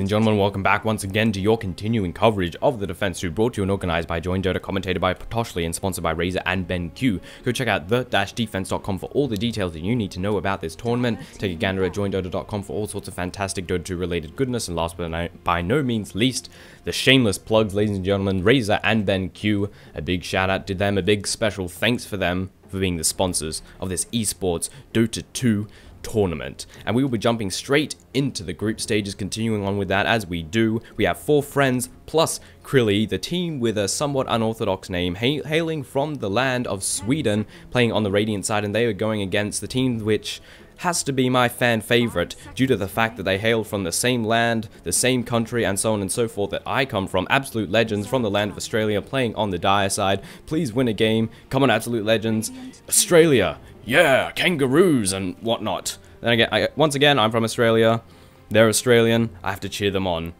ladies and gentlemen, welcome back once again to your continuing coverage of the Defense 2, brought to you and organized by joinDOTA, commentated by Toshley, and sponsored by Razor and BenQ. Go check out the-defense.com for all the details that you need to know about this tournament. Take a gander at joinDOTA.com for all sorts of fantastic Dota 2 related goodness, and last but by no means least, the shameless plugs, ladies and gentlemen, Razor and BenQ. A big shout out to them, a big special thanks for them for being the sponsors of this esports Dota 2 tournament. And we will be jumping straight into the group stages, continuing on with that as we do. We have 4 friends plus Krilly, the team with a somewhat unorthodox name, hailing from the land of Sweden, playing on the Radiant side, and they are going against the team which has to be my fan favorite due to the fact that they hail from the same land, the same country, and so on and so forth that I come from. Absolute Legends from the land of Australia, playing on the Dire side. Please win a game. Come on, Absolute Legends. Australia, yeah, kangaroos and whatnot. Then again, once again, I'm from Australia. They're Australian. I have to cheer them on.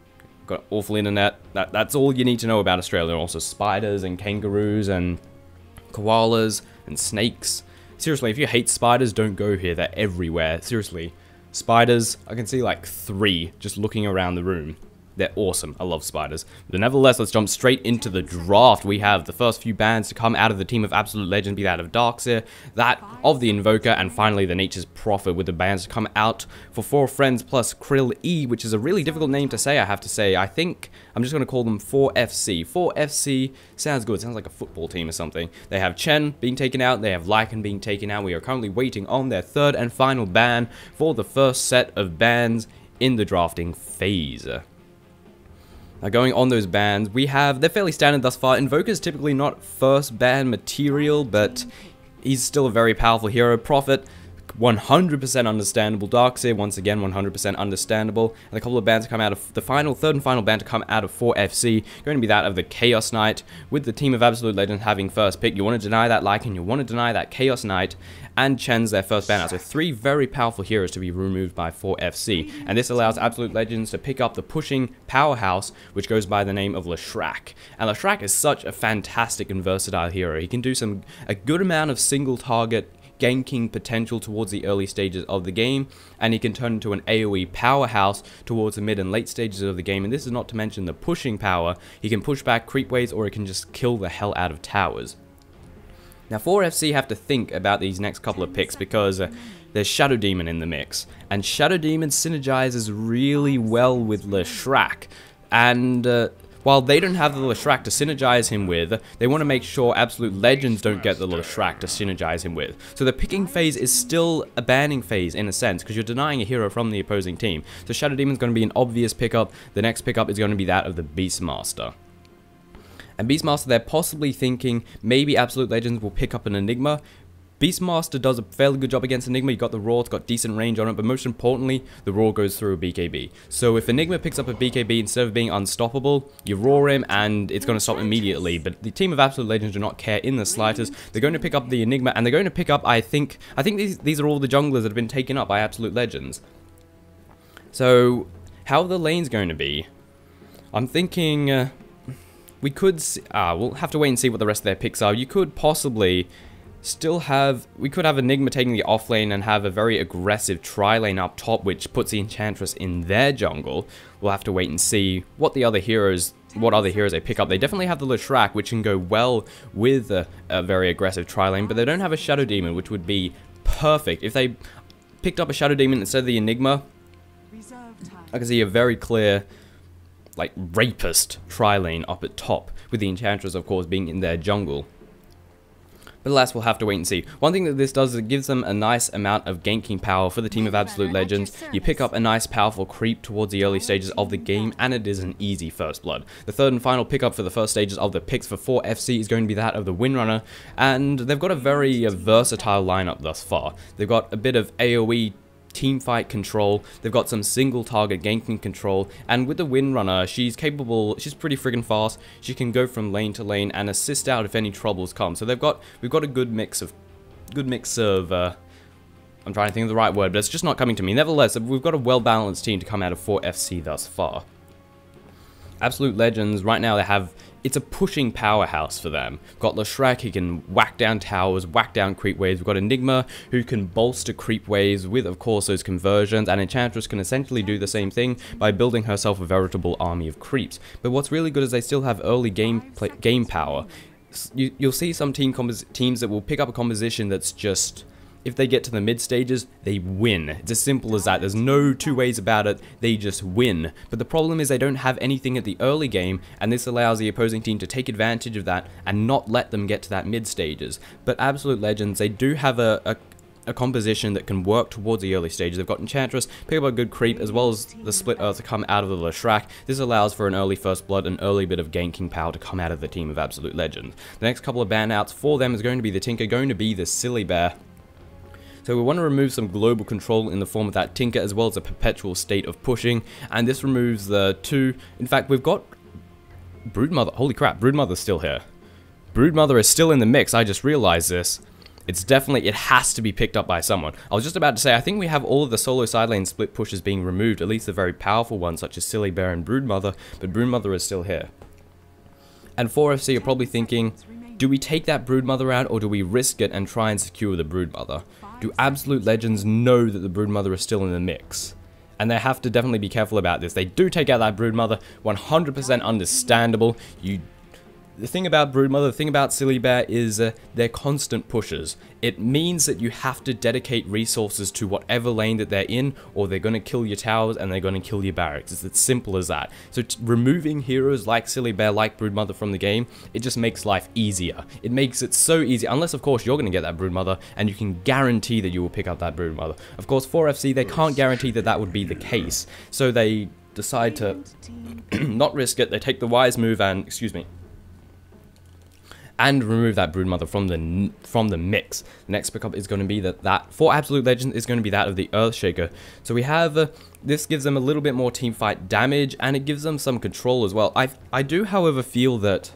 Got awful internet. That's all you need to know about Australia. Also, spiders and kangaroos and koalas and snakes. Seriously, if you hate spiders, don't go here. They're everywhere. Seriously. Spiders, I can see like 3 just looking around the room. They're awesome. I love spiders. But nevertheless, let's jump straight into the draft. We have the first few bans to come out of the team of Absolute Legends, be that of Darkseer, that of the Invoker, and finally the Nature's Prophet, with the bans to come out for 4 friends plus Krill E, which is a really difficult name to say, I have to say. I think I'm just going to call them 4FC. 4FC sounds good. Sounds like a football team or something. They have Chen being taken out. They have Lycan being taken out. We are currently waiting on their 3rd and final ban for the first set of bans in the drafting phase. Now, going on those bans, they're fairly standard thus far. Invoker's typically not first ban material, but he's still a very powerful hero. Prophet, 100% understandable. Darkseer, once again, 100% understandable. And a couple of bans come out of the 3rd and final ban to come out of 4FC, going to be that of the Chaos Knight, with the team of Absolute Legends having first pick. You want to deny that Lycan, you want to deny that Chaos Knight, and Chen's their first ban out. So 3 very powerful heroes to be removed by 4FC. And this allows Absolute Legends to pick up the pushing powerhouse, which goes by the name of Leshrac. And Leshrac is such a fantastic and versatile hero. He can do a good amount of single target ganking potential towards the early stages of the game, and he can turn into an AoE powerhouse towards the mid and late stages of the game. And this is not to mention the pushing power. He can push back creep waves, or he can just kill the hell out of towers. Now 4FC have to think about these next couple of picks, because there's Shadow Demon in the mix, and Shadow Demon synergizes really well with Leshrac, and while they don't have the Leshrac to synergize him with, they want to make sure Absolute Legends don't get the Leshrac to synergize him with. So the picking phase is still a banning phase in a sense, because you're denying a hero from the opposing team. So Shadow Demon's going to be an obvious pickup. The next pickup is going to be that of the Beastmaster. And Beastmaster, they're possibly thinking maybe Absolute Legends will pick up an Enigma. Beastmaster does a fairly good job against Enigma. You got the Roar, it's got decent range on it, but most importantly, the Roar goes through a BKB. So if Enigma picks up a BKB, instead of being unstoppable, you roar him and it's going to stop immediately. But the team of Absolute Legends do not care in the slightest. They're going to pick up the Enigma, and they're going to pick up, I think these are all the junglers that have been taken up by Absolute Legends. So how are the lanes going to be? I'm thinking we could we'll have to wait and see what the rest of their picks are. You could possibly we could have Enigma taking the off lane and have a very aggressive tri-lane up top, which puts the Enchantress in their jungle. We'll have to wait and see what other heroes they pick up. They definitely have the Leshrac, which can go well with a very aggressive tri-lane, but they don't have a Shadow Demon, which would be perfect. If they picked up a Shadow Demon instead of the Enigma, I can see a very clear, like, rapist tri-lane up at top, with the Enchantress, of course, being in their jungle. But alas, we'll have to wait and see. One thing that this does is it gives them a nice amount of ganking power for the team of Absolute Legends. You pick up a nice powerful creep towards the early stages of the game, and it is an easy first blood. The 3rd and final pickup for the first stages of the picks for 4FC is going to be that of the Windrunner, and they've got a very versatile lineup thus far. They've got a bit of AoE teamfight control, they've got some single target ganking control, and with the Windrunner, she's pretty friggin' fast. She can go from lane to lane and assist out if any troubles come. So we've got a good mix of I'm trying to think of the right word, but it's just not coming to me. Nevertheless, we've got a well-balanced team to come out of 4FC thus far. Absolute Legends, right now they have it's a pushing powerhouse for them. We've got Leshrac, he can whack down towers, whack down creep waves. We've got Enigma, who can bolster creep waves with, of course, those conversions, and Enchantress can essentially do the same thing by building herself a veritable army of creeps. But what's really good is they still have early game power. You'll see some teams that will pick up a composition that's just, if they get to the mid stages, they win. It's as simple as that. There's no two ways about it. They just win. But the problem is they don't have anything at the early game, and this allows the opposing team to take advantage of that and not let them get to that mid stages. But Absolute Legends, they do have a composition that can work towards the early stages. They've got Enchantress, pick up a good creep, as well as the Split Earth to come out of the Leshrac. This allows for an early First Blood, an early bit of ganking power to come out of the team of Absolute Legends. The next couple of ban outs for them is going to be the Tinker, going to be the Silly Bear. So we want to remove some global control in the form of that Tinker, as well as a perpetual state of pushing, and this removes the two. In fact, we've got Broodmother. Holy crap, Broodmother's still here. Broodmother is still in the mix, I just realized this. It's definitely, it has to be picked up by someone. I was just about to say, I think we have all of the solo side lane split pushes being removed, at least the very powerful ones, such as Silly Bear and Broodmother, but Broodmother is still here. And 4FC are probably thinking, do we take that Broodmother out, or do we risk it and try and secure the Broodmother? Do Absolute Legends know that the Broodmother is still in the mix? And they have to definitely be careful about this. They do take out that Broodmother, 100% understandable. The thing about Broodmother, the thing about Silly Bear is they're constant pushers. It means that you have to dedicate resources to whatever lane that they're in, or they're going to kill your towers and they're going to kill your barracks. It's as simple as that. So removing heroes like Silly Bear, like Broodmother from the game, it just makes life easier. It makes it so easy, unless of course you're going to get that Broodmother and you can guarantee that you will pick up that Broodmother. Of course 4FC, they can't guarantee that that would be the case. So they decide to not risk it. They take the wise move and, and remove that Broodmother from the mix. The next pickup is going to be that for Absolute Legends is going to be that of the Earthshaker. So we have this gives them a little bit more teamfight damage, and it gives them some control as well. I do, however, feel that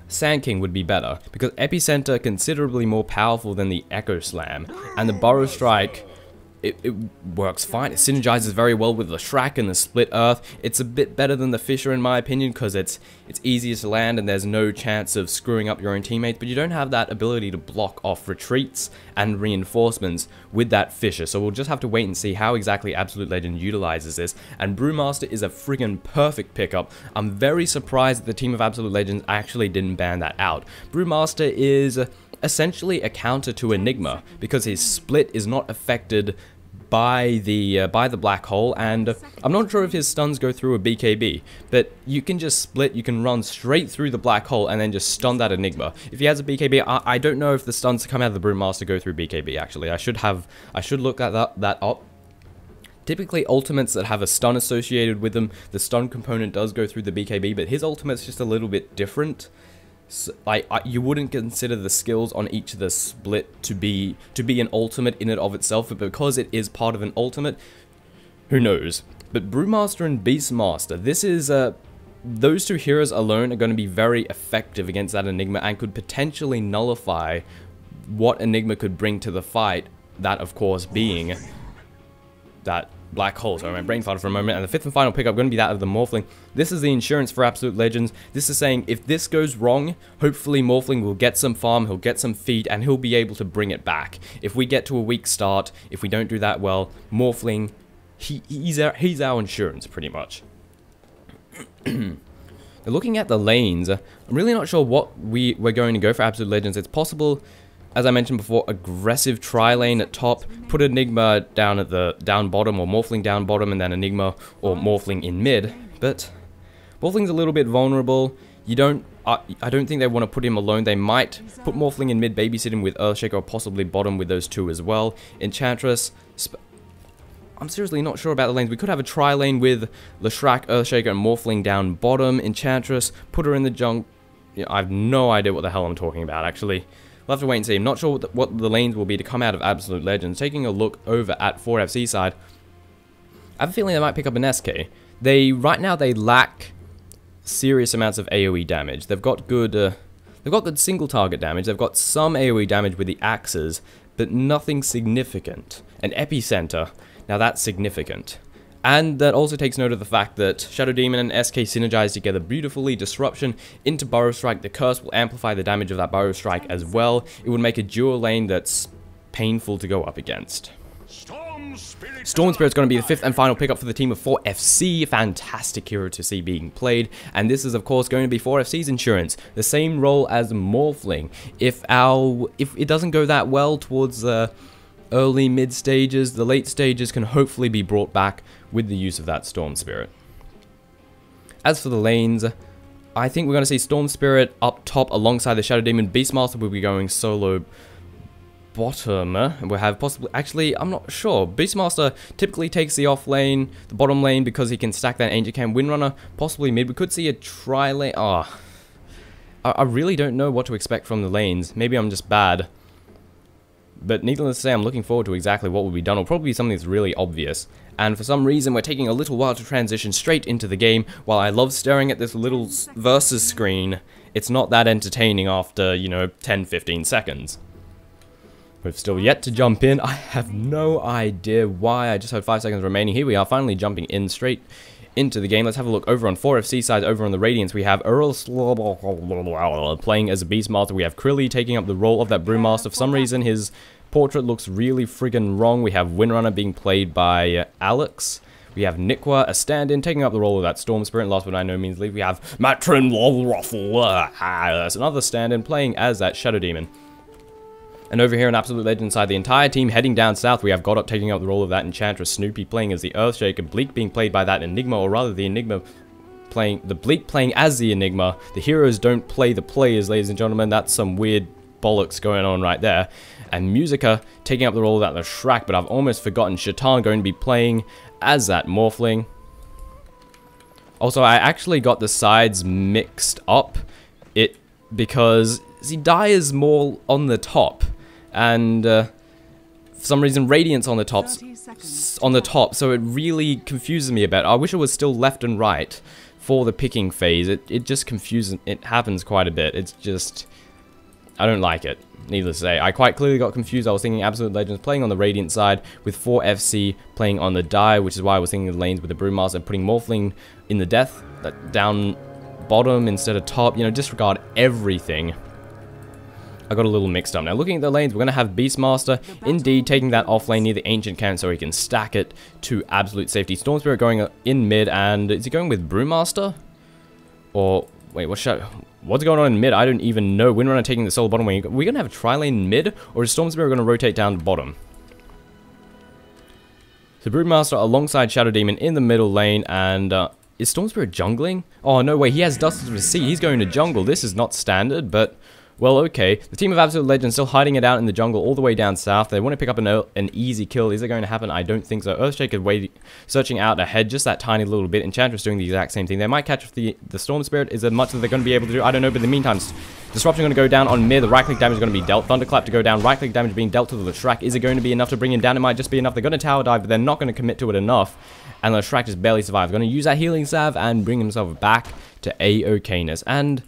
Sand King would be better, because Epicenter considerably more powerful than the Echo Slam, and the Burrow Strike, it works fine. It synergizes very well with the Leshrac and the Split Earth. It's a bit better than the Fisher in my opinion, because it's easier to land and there's no chance of screwing up your own teammates, but you don't have that ability to block off retreats and reinforcements with that Fisher. So we'll just have to wait and see how exactly Absolute Legend utilizes this. And Brewmaster is a friggin' perfect pickup. I'm very surprised that the team of Absolute Legends actually didn't ban that out. Brewmaster is essentially a counter to Enigma, because his split is not affected by the black hole, and I'm not sure if his stuns go through a BKB, but you can just split, you can run straight through the black hole and then just stun that Enigma. If he has a BKB, I don't know if the stuns that come out of the Brewmaster go through BKB actually. I should look at that up. Typically, ultimates that have a stun associated with them, the stun component does go through the BKB, but his ultimate's just a little bit different. So, you wouldn't consider the skills on each of the split to be an ultimate in and of itself, but because it is part of an ultimate, who knows. But Brewmaster and Beastmaster, this is those two heroes alone are going to be very effective against that Enigma, and could potentially nullify what Enigma could bring to the fight. That, of course, being that black hole. So my brain farted for a moment. And the fifth and final pickup going to be that of the Morphling. This is the insurance for Absolute Legends. This is saying if this goes wrong, hopefully Morphling will get some farm, he'll get some feed, and he'll be able to bring it back. If we get to a weak start, if we don't do that well, Morphling, he's our insurance pretty much. Looking at the lanes, I'm really not sure what we're going to go for Absolute Legends. It's possible, as I mentioned before, aggressive tri-lane at top, put Enigma down at the down bottom, or Morphling down bottom, and then Enigma or Morphling in mid. But Morphling's a little bit vulnerable. I don't think they want to put him alone. They might put Morphling in mid, babysit him with Earthshaker, or possibly bottom with those two as well. Enchantress, I'm seriously not sure about the lanes. We could have a tri-lane with Leshrac, Earthshaker, and Morphling down bottom. Enchantress, put her in the junk. Yeah, I have no idea what the hell I'm talking about, actually. We'll have to wait and see. I'm not sure what the lanes will be to come out of Absolute Legends. Taking a look over at 4FC side, I have a feeling they might pick up an SK. Right now they lack serious amounts of AoE damage. They've got good single target damage. They've got some AoE damage with the axes, but nothing significant. An Epicenter, now that's significant. And that also takes note of the fact that Shadow Demon and SK synergize together beautifully. Disruption into Burrow Strike. The Curse will amplify the damage of that Burrow Strike as well. It would make a dual lane that's painful to go up against. Storm Spirit's going to be the 5th and final pickup for the team of 4FC. Fantastic hero to see being played. And this is, of course, going to be 4FC's insurance. The same role as Morphling. If it doesn't go that well towards the early mid stages, the late stages can hopefully be brought back with the use of that Storm Spirit. As for the lanes, I think we're going to see Storm Spirit up top alongside the Shadow Demon. Beastmaster will be going solo bottom. We'll have possibly, actually, I'm not sure. Beastmaster typically takes the off lane, the bottom lane, because he can stack that Ancient Cam. Windrunner possibly mid. We could see a tri-lane. I really don't know what to expect from the lanes. Maybe I'm just bad. But needless to say, I'm looking forward to exactly what will be done. It'll probably be something that's really obvious. And for some reason, we're taking a little while to transition straight into the game. While I love staring at this little versus screen, it's not that entertaining after, you know, 10-15 seconds. We've still yet to jump in. I have no idea why. I just had 5 seconds remaining. Here we are, finally jumping in straight into the game. Let's have a look over on 4FC side. Over on the Radiance, we have Earl playing as a Beastmaster. We have Krilly taking up the role of that Brewmaster. For some reason, his portrait looks really friggin' wrong. We have Windrunner being played by Alex. We have Nikwa, a stand-in, taking up the role of that Storm Spirit. And last but by no means least, we have Matron Lolruffle. That's another stand-in playing as that Shadow Demon. And over here in Absolute Legend side, the entire team heading down south. We have Godot taking up the role of that Enchantress, Snoopy playing as the Earthshaker, Bleak being played by that Enigma, or rather the Enigma playing, the Bleak playing as the Enigma. The heroes don't play the players, ladies and gentlemen. That's some weird bollocks going on right there. And Musica taking up the role of that Shrek, but I've almost forgotten Shaitan going to be playing as that Morphling. Also, I actually got the sides mixed up, because Zidai is more on the top. And for some reason Radiant's on the top, so it really confuses me a bit. I wish it was still left and right for the picking phase. It just confuses, it happens quite a bit. It's just, I don't like it, needless to say. I quite clearly got confused. I was thinking Absolute Legends playing on the Radiant side with 4FC playing on the Die, which is why I was thinking the lanes with the Brewmaster, putting Morphling in the death, down bottom instead of top, you know, disregard everything. I got a little mixed up. Now, looking at the lanes, we're going to have Beastmaster, indeed, taking that off lane near the Ancient Can so he can stack it to absolute safety. Storm Spirit going in mid, and is he going with Brewmaster? Or, wait, what's going on in mid? I don't even know. Windrunner taking the solo bottom lane. Are we going to have a tri-lane mid, or is Storm Spirit going to rotate down to bottom? So, Brewmaster alongside Shadow Demon in the middle lane, and is Storm Spirit jungling? Oh, no way, he has Dust of the Sea. He's going to jungle. This is not standard, but... well, okay. The team of Absolute Legends still hiding it out in the jungle all the way down south. They want to pick up an easy kill. Is it going to happen? I don't think so. Earthshaker searching out ahead just that tiny little bit. Enchantress doing the exact same thing. They might catch the Storm Spirit. Is there much that they're going to be able to do? I don't know, but in the meantime, Disruption going to go down on mid. The right-click damage is going to be dealt. Thunderclap to go down. Right-click damage being dealt to the Shrek. Is it going to be enough to bring him down? It might just be enough. They're going to tower dive, but they're not going to commit to it enough. And the Shrek just barely survives. Going to use that healing salve and bring himself back to A-okayness. And...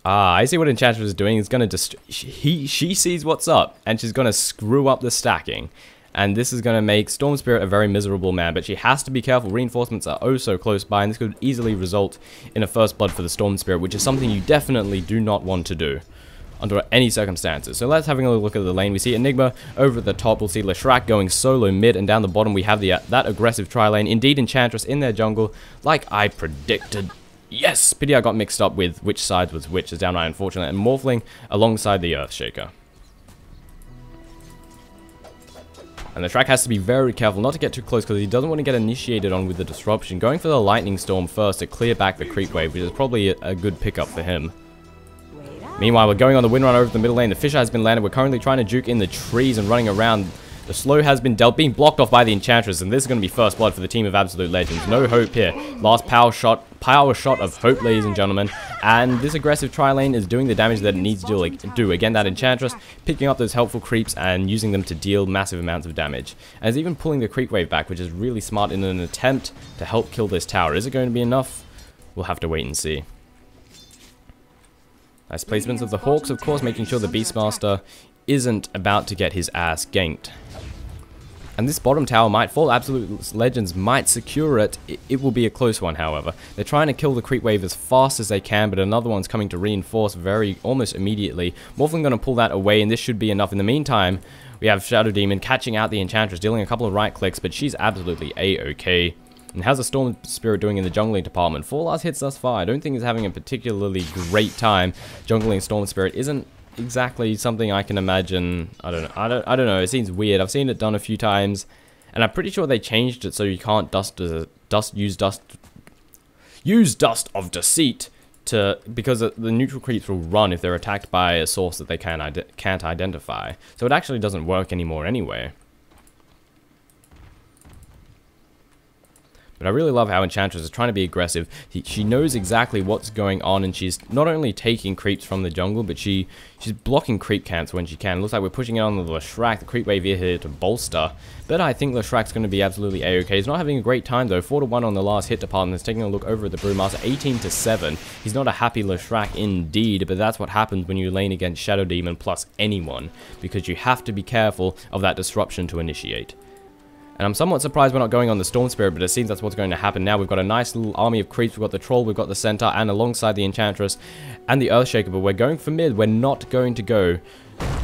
I see what Enchantress is doing. It's going to she sees what's up, and she's going to screw up the stacking. And this is going to make Storm Spirit a very miserable man, but she has to be careful. Reinforcements are oh so close by, and this could easily result in a first blood for the Storm Spirit, which is something you definitely do not want to do under any circumstances. So let's having a look at the lane. We see Enigma over at the top. We'll see Leshrac going solo mid, and down the bottom we have that aggressive tri-lane. Indeed, Enchantress in their jungle, like I predicted. Yes! Pity I got mixed up with which side was which, is downright unfortunate. And Morphling alongside the Earthshaker. And the track has to be very careful not to get too close because he doesn't want to get initiated on with the Disruption. Going for the Lightning Storm first to clear back the creep wave, which is probably a good pickup for him. Meanwhile, we're going on the Windrunner over the middle lane. The Fissure has been landed. We're currently trying to juke in the trees and running around. The slow has been dealt, being blocked off by the Enchantress, and this is going to be first blood for the team of Absolute Legends. No hope here. Last power shot of hope, ladies and gentlemen. And this aggressive tri-lane is doing the damage that it needs to do. Again, that Enchantress picking up those helpful creeps and using them to deal massive amounts of damage. And it's even pulling the creep wave back, which is really smart in an attempt to help kill this tower. Is it going to be enough? We'll have to wait and see. Nice placements of the Hawks, of course, making sure the Beastmaster isn't about to get his ass ganked. And this bottom tower might fall. Absolute Legends might secure it. It will be a close one, however. They're trying to kill the creep wave as fast as they can, but another one's coming to reinforce almost immediately. Morphling going to pull that away, and this should be enough. In the meantime, we have Shadow Demon catching out the Enchantress, dealing a couple of right clicks, but she's absolutely A-okay. And how's the Storm Spirit doing in the jungling department? 4 last hits thus far. I don't think he's having a particularly great time. Jungling Storm Spirit isn't exactly something I can imagine. I don't know. It seems weird. I've seen it done a few times, and I'm pretty sure they changed it so you can't use dust of deceit because the neutral creeps will run if they're attacked by a source that they can't identify. So it actually doesn't work anymore anyway. But I really love how Enchantress is trying to be aggressive. She knows exactly what's going on, and she's not only taking creeps from the jungle, but she's blocking creep camps when she can. It looks like we're pushing it on the Leshrac, the creep wave here to bolster. But I think Leshrac's going to be absolutely A-okay. He's not having a great time though. 4-1 on the last hit department. He's taking a look over at the Brewmaster. 18-7. He's not a happy Leshrac indeed, but that's what happens when you lane against Shadow Demon plus anyone, because you have to be careful of that disruption to initiate. And I'm somewhat surprised we're not going on the Storm Spirit, but it seems that's what's going to happen now. We've got a nice little army of creeps. We've got the Troll, we've got the Centaur, and alongside the Enchantress and the Earthshaker. But we're going for mid. We're not going to go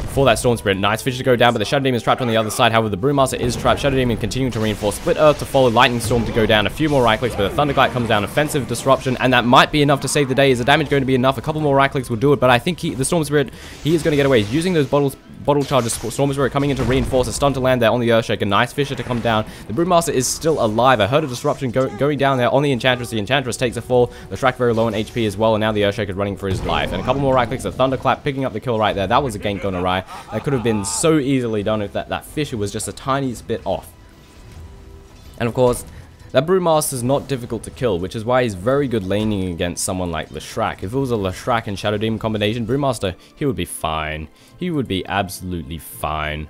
for that Storm Spirit. Nice fish to go down, but the Shadow Demon is trapped on the other side. However, the Brewmaster is trapped. Shadow Demon continuing to reinforce. Split Earth to follow. Lightning Storm to go down. A few more right clicks, but the Thunderclap comes down. Offensive disruption, and that might be enough to save the day. Is the damage going to be enough? A couple more right clicks will do it, but I think the Storm Spirit, he is going to get away. He's using those bottle charges. Storm Spirit coming in to reinforce. A stun to land there on the Earthshaker. Nice Fisher to come down. The Brewmaster is still alive. I heard a disruption going down there on the Enchantress. The Enchantress takes a fall. The Shrek very low on HP as well, and now the Earthshaker running for his life. And a couple more right clicks. The Thunderclap picking up the kill right there. That was a gank gone awry. That could have been so easily done if that Fisher was just a tiniest bit off. And of course, that Brewmaster is not difficult to kill, which is why he's very good laning against someone like Leshrac. If it was a Leshrac and Shadow Demon combination, Brewmaster, he would be fine. He would be absolutely fine. In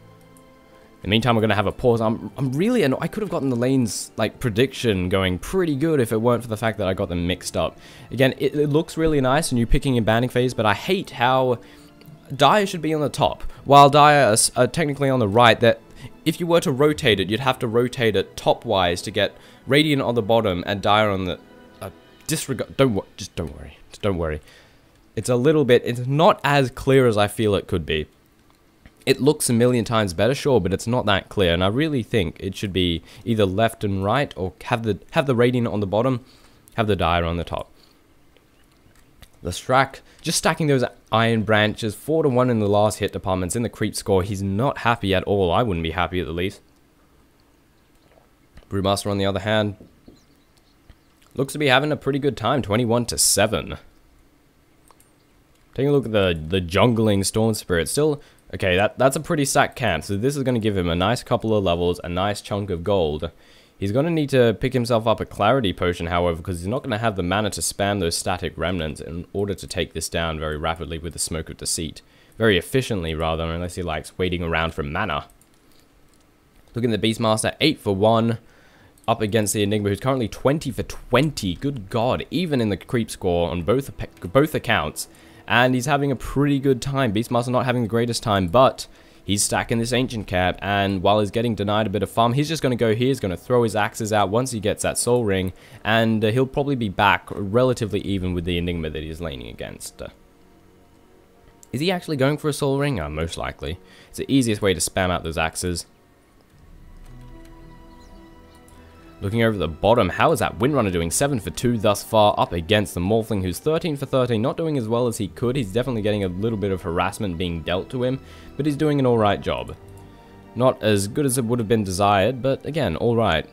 the meantime, we're going to have a pause. I'm really annoyed. I could have gotten the lanes, like, prediction going pretty good if it weren't for the fact that I got them mixed up. Again, it looks really nice when you're picking in banning phase, but I hate how Dire should be on the top, while Dire are technically on the right. That if you were to rotate it, you'd have to rotate it top-wise to get Radiant on the bottom and Dire on the... disregard... Don't worry. It's a little bit... It's not as clear as I feel it could be. It looks a million times better, sure, but it's not that clear, and I really think it should be either left and right, or have the Radiant on the bottom, have the Dire on the top. The Strack, just stacking those Iron Branches, 4-1 in the last hit departments. In the creep score, he's not happy at all. I wouldn't be happy at the least. Brewmaster, on the other hand, looks to be having a pretty good time, 21-7. Taking a look at the jungling Storm Spirit, still... Okay, that's a pretty stacked camp, so this is going to give him a nice couple of levels, a nice chunk of gold. He's going to need to pick himself up a Clarity Potion, however, because he's not going to have the mana to spam those static remnants in order to take this down very rapidly with the Smoke of Deceit. Very efficiently, rather, unless he likes waiting around for mana. Looking at the Beastmaster, 8-1, up against the Enigma, who's currently 20-20. Good God, even in the creep score on both accounts. And he's having a pretty good time. Beastmaster not having the greatest time, but he's stacking this Ancient Cap, and while he's getting denied a bit of farm, he's just going to go here, he's going to throw his axes out once he gets that Soul Ring, and he'll probably be back relatively even with the Enigma that he's laning against. Is he actually going for a Soul Ring? Most likely. It's the easiest way to spam out those axes. Looking over the bottom, how is that Windrunner doing? 7-2 thus far, up against the Morphling, who's 13-13, not doing as well as he could. He's definitely getting a little bit of harassment being dealt to him, but he's doing an alright job. Not as good as it would have been desired, but again, alright.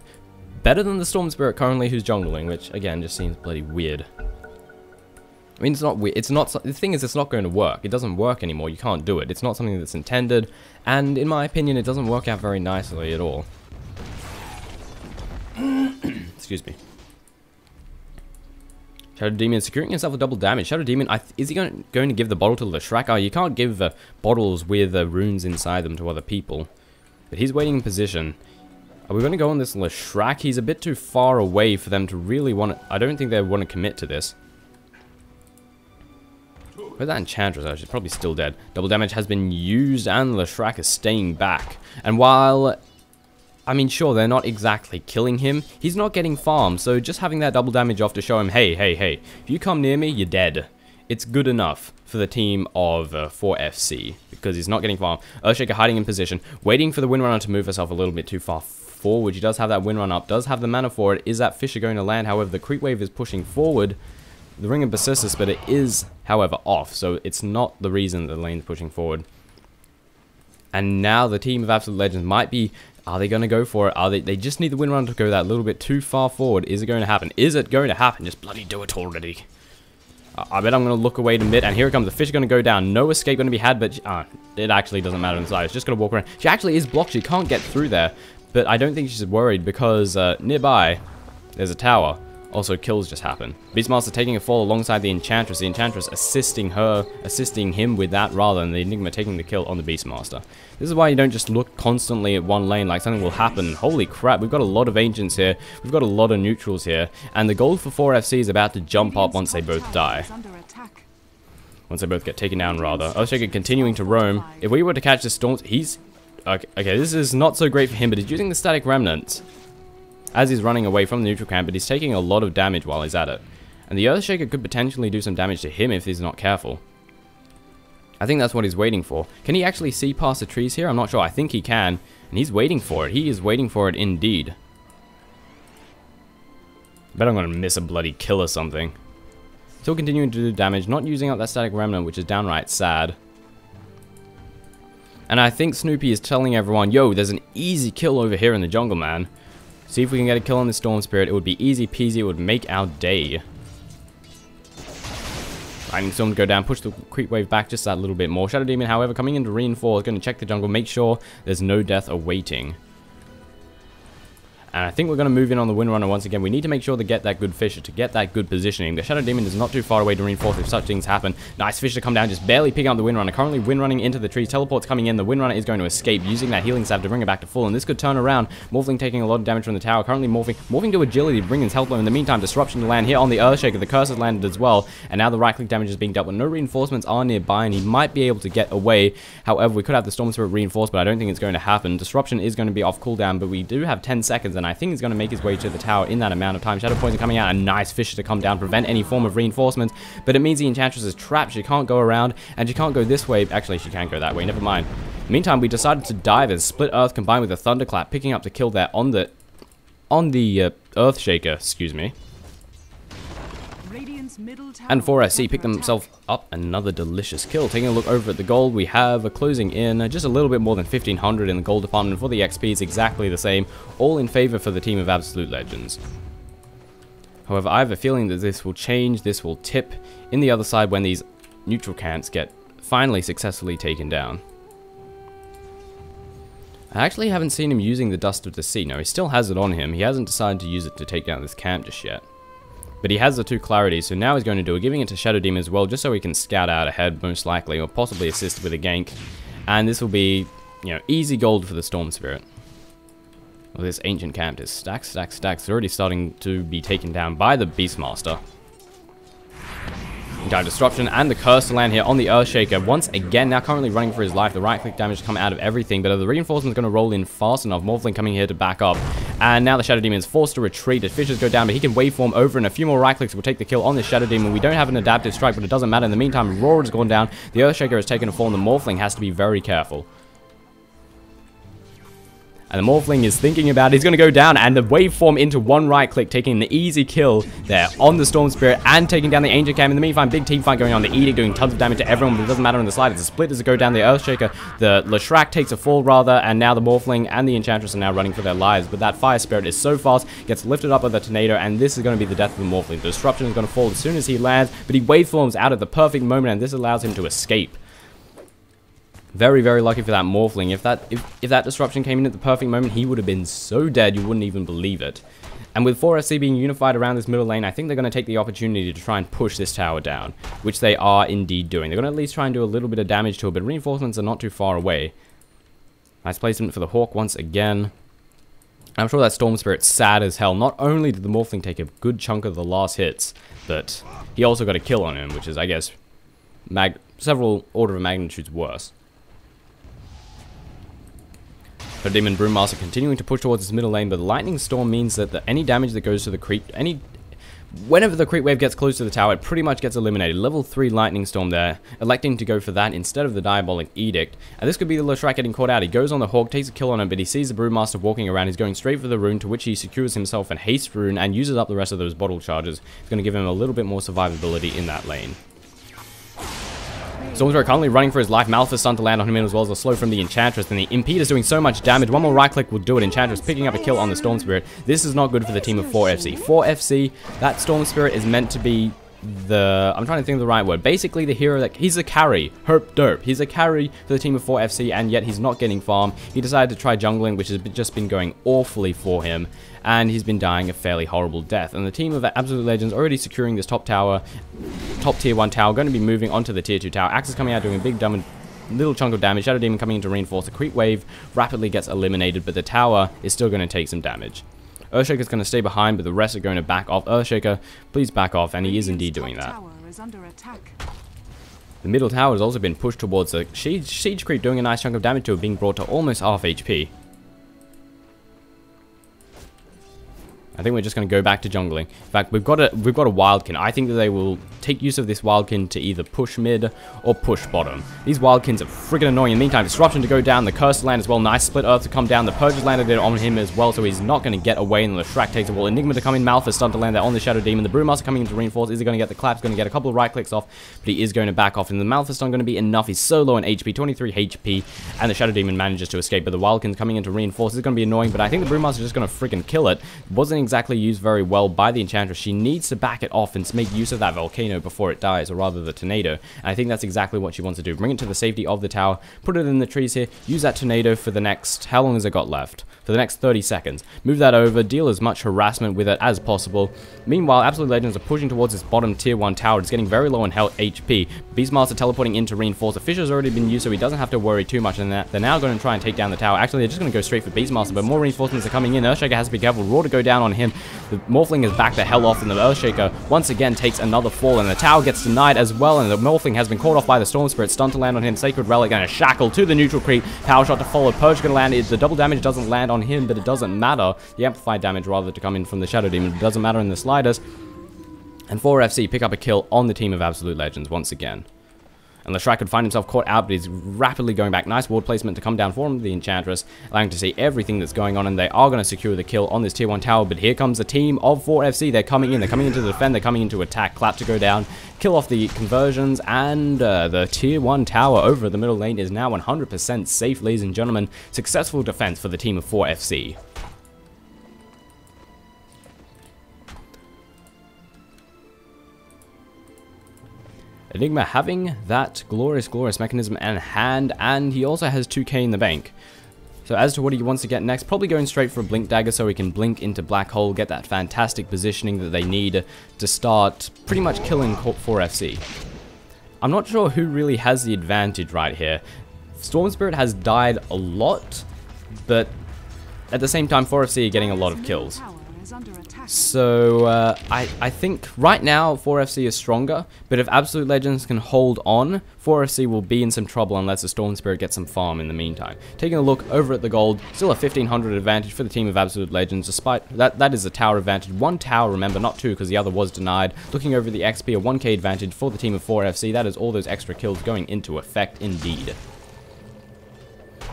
Better than the Storm Spirit currently, who's jungling, which again just seems bloody weird. I mean, it's not weird. It's not. The thing is, it's not going to work. It doesn't work anymore. You can't do it. It's not something that's intended, and in my opinion, it doesn't work out very nicely at all. Excuse me. Shadow Demon securing himself a double damage. Shadow Demon, is he going to give the bottle to Leshrac? Oh, you can't give bottles with runes inside them to other people. But he's waiting in position. Are we going to go on this Leshrac? He's a bit too far away for them to really want to... I don't think they want to commit to this. Where's that Enchantress? Oh, she's probably still dead. Double damage has been used, and Leshrac is staying back. And while I mean, sure, they're not exactly killing him. He's not getting farmed, so just having that double damage off to show him, hey, hey, hey, if you come near me, you're dead. It's good enough for the team of 4FC, because he's not getting farmed. Earthshaker hiding in position, waiting for the Windrunner to move herself a little bit too far forward. She does have that Windrunner up, does have the mana for it. Is that Fissure going to land? However, the creep wave is pushing forward. The Ring of Persistus, but it is, however, off, so it's not the reason the lane's pushing forward. And now the team of Absolute Legends might be... Are they going to go for it? They just need the Windrunner to go that little bit too far forward. Is it going to happen? Is it going to happen? Just bloody do it already. I bet I'm going to look away to mid, and here it comes. The fish is going to go down. No escape going to be had, but it actually doesn't matter inside. It's just going to walk around. She actually is blocked. She can't get through there, but I don't think she's worried because nearby there's a tower. Also, kills just happen. Beastmaster taking a fall alongside the Enchantress. The Enchantress assisting him with that rather than the Enigma taking the kill on the Beastmaster. This is why you don't just look constantly at one lane like something will happen. Holy crap, we've got a lot of Ancients here. We've got a lot of Neutrals here. And the gold for 4FC is about to jump up once they both die. Once they both get taken down, rather. Earthshaker continuing to roam. If we were to catch the Storms, he's... Okay, this is not so great for him, but he's using the Static Remnants as he's running away from the neutral camp, but he's taking a lot of damage while he's at it. And the Earthshaker could potentially do some damage to him if he's not careful. I think that's what he's waiting for. Can he actually see past the trees here? I'm not sure. I think he can. And he's waiting for it. He is waiting for it indeed. I bet I'm going to miss a bloody kill or something. Still continuing to do damage, not using up that Static Remnant, which is downright sad. And I think Snoopy is telling everyone, yo, there's an easy kill over here in the jungle, man. See if we can get a kill on the Storm Spirit. It would be easy peasy. It would make our day. Lightning Storm to go down. Push the creep wave back just that little bit more. Shadow Demon, however, coming in to reinforce. Going to check the jungle. Make sure there's no death awaiting. And I think we're going to move in on the Windrunner once again. We need to make sure to get that good Fissure, to get that good positioning. The Shadow Demon is not too far away to reinforce if such things happen. Nice Fissure to come down, just barely picking up the Windrunner. Currently Windrunning into the trees. Teleport's coming in. The Windrunner is going to escape, using that healing salve to bring it back to full. And this could turn around. Morphling taking a lot of damage from the tower. Currently morphing to agility to bring his health low. In the meantime, disruption to land here on the Earthshaker. The curse has landed as well. And now the right-click damage is being dealt with. No reinforcements are nearby, and he might be able to get away. However, we could have the Storm Spirit reinforced, but I don't think it's going to happen. Disruption is going to be off cooldown, but we do have 10 seconds, and I think he's going to make his way to the tower in that amount of time. Shadow Poison coming out, a nice Fissure to come down, prevent any form of reinforcements, but it means the Enchantress is trapped. She can't go around, and she can't go this way. Actually, she can go that way, never mind. Meantime, we decided to dive as Split Earth combined with a Thunderclap, picking up the kill there on the Earthshaker, excuse me. And 4SC picked themselves up another delicious kill. Taking a look over at the gold, we have a closing in just a little bit more than 1,500 in the gold department. For the XP, it's exactly the same, all in favor for the team of Absolute Legends. However, I have a feeling that this will change, this will tip in the other side when these neutral camps get finally successfully taken down. I actually haven't seen him using the Dust of Deceit. No, he still has it on him. He hasn't decided to use it to take down this camp just yet. But he has the 2 clarities, so now he's going to do it, giving it to Shadow Demon as well, just so he can scout out ahead, most likely, or possibly assist with a gank. And this will be, you know, easy gold for the Storm Spirit. Well, this ancient camp is stacked, stacked, stacked. It's already starting to be taken down by the Beastmaster. Entire disruption and the curse to land here on the Earthshaker. Once again, now currently running for his life. The right-click damage to come out of everything, but the reinforcement is going to roll in fast enough. Morphling coming here to back up. And now the Shadow Demon is forced to retreat. The Fissures go down, but he can waveform over, and a few more right-clicks will take the kill on this Shadow Demon. We don't have an adaptive strike, but it doesn't matter. In the meantime, Roar has gone down. The Earthshaker has taken a fall, and the Morphling has to be very careful. And the Morphling is thinking about it. He's going to go down, and the waveform into one right-click, taking the easy kill there on the Storm Spirit and taking down the Ancient Camp. In the meantime, big team fight going on. The Edict doing tons of damage to everyone, but it doesn't matter in the slightest. The Split as it go down the Earthshaker. The Leshrac takes a fall, rather, and now the Morphling and the Enchantress are now running for their lives. But that Fire Spirit is so fast, gets lifted up by the Tornado, and this is going to be the death of the Morphling. The Disruption is going to fall as soon as he lands, but he waveforms out at the perfect moment, and this allows him to escape. Very, very lucky for that Morphling. If that disruption came in at the perfect moment, he would have been so dead you wouldn't even believe it. And with 4SC being unified around this middle lane, I think they're going to take the opportunity to try and push this tower down, which they are indeed doing. They're going to at least try and do a little bit of damage to it, but reinforcements are not too far away. Nice placement for the Hawk once again. I'm sure that Storm Spirit's sad as hell. Not only did the Morphling take a good chunk of the last hits, but he also got a kill on him, which is, I guess, several order of magnitudes worse. The Demon Brewmaster continuing to push towards this middle lane, but the Lightning Storm means that any damage that goes to the creep, whenever the creep wave gets close to the tower, it pretty much gets eliminated. Level 3 Lightning Storm there, electing to go for that instead of the Diabolic Edict. And this could be the Leshrac getting caught out. He goes on the Hawk, takes a kill on him, but he sees the Brewmaster walking around. He's going straight for the rune, to which he secures himself and haste rune and uses up the rest of those bottle charges. It's going to give him a little bit more survivability in that lane. Stormspirit currently running for his life. Malphite stun to land on him, as well as a slow from the Enchantress. And the Impede is doing so much damage. One more right click will do it. Enchantress picking up a kill on the Stormspirit. This is not good for the team of 4FC. 4FC, that Stormspirit is meant to be I'm trying to think of the right word. Basically the hero that, he's a carry. Herp derp. He's a carry for the team of 4FC, and yet he's not getting farm. He decided to try jungling, which has just been going awfully for him. And he's been dying a fairly horrible death. And the team of Absolute Legends already securing this top tier 1 tower, going to be moving onto the tier 2 tower. Axe is coming out doing a big little chunk of damage. Shadow Demon coming in to reinforce. The creep wave rapidly gets eliminated, but the tower is still going to take some damage. Earthshaker's going to stay behind, but the rest are going to back off. Earthshaker, please back off, and he is indeed doing that. The middle tower has also been pushed towards the siege creep, doing a nice chunk of damage to it, being brought to almost half HP. I think we're just going to go back to jungling. In fact, we've got a Wildkin. I think that they will take use of this Wildkin to either push mid or push bottom. These Wildkins are friggin' annoying. In the meantime, Disruption to go down, the Curse to land as well. Nice Split Earth to come down. The Purge has landed on him as well, so he's not going to get away. And the Leshrac takes the wall. Enigma to come in. Malphite stun to land there on the Shadow Demon. The Brewmaster coming in to reinforce. Is he going to get the claps? Going to get a couple of right clicks off, but he is going to back off. And the Malphite stun going to be enough. He's so low in HP, 23 HP, and the Shadow Demon manages to escape. But the Wildkin's coming in to reinforce. This is going to be annoying, but I think the Brewmaster is just going to friggin' kill it. Wasn't exactly used very well by the Enchantress. She needs to back it off and make use of that Volcano before it dies, or rather the Tornado. And I think that's exactly what she wants to do. Bring it to the safety of the tower, put it in the trees here, use that Tornado for the next, how long has it got left? For the next 30 seconds. Move that over, deal as much harassment with it as possible. Meanwhile, Absolute Legends are pushing towards this bottom tier 1 tower. It's getting very low on health HP. Beastmaster teleporting in to reinforce. The Fisher's already been used, so he doesn't have to worry too much, and they're now going to try and take down the tower. Actually, they're just going to go straight for Beastmaster, but more reinforcements are coming in. Earthshaker has to be careful. Raw to go down on him. The Morphling is back the hell off, and the Earthshaker once again takes another fall, and the tower gets denied as well, and the Morphling has been caught off by the Storm Spirit. Stun to land on him. Sacred Relic and a Shackle to the neutral creep. Power shot to follow. Purge going to land. The double damage doesn't land on him, but it doesn't matter. The amplified damage rather to come in from the Shadow Demon. It doesn't matter in the sliders. And 4FC pick up a kill on the team of Absolute Legends once again. And Leshrac could find himself caught out, but he's rapidly going back. Nice ward placement to come down for him, the Enchantress, allowing to see everything that's going on, and they are going to secure the kill on this tier 1 tower. But here comes the team of 4FC. They're coming in. They're coming in to defend. They're coming in to attack. Clap to go down. Kill off the conversions, and the tier 1 tower over at the middle lane is now 100% safe, ladies and gentlemen. Successful defense for the team of 4FC. Enigma having that glorious mechanism in hand, and he also has 2k in the bank. So as to what he wants to get next, probably going straight for a Blink Dagger so he can blink into Black Hole, get that fantastic positioning that they need to start pretty much killing 4FC. I'm not sure who really has the advantage right here. Storm Spirit has died a lot, but at the same time 4FC are getting a lot of kills. So, I think right now 4FC is stronger, but if Absolute Legends can hold on, 4FC will be in some trouble unless the Storm Spirit gets some farm in the meantime. Taking a look over at the gold, still a 1500 advantage for the team of Absolute Legends, despite that is a tower advantage. 1 tower, remember, not 2, because the other was denied. Looking over the XP, a 1k advantage for the team of 4FC. That is all those extra kills going into effect indeed.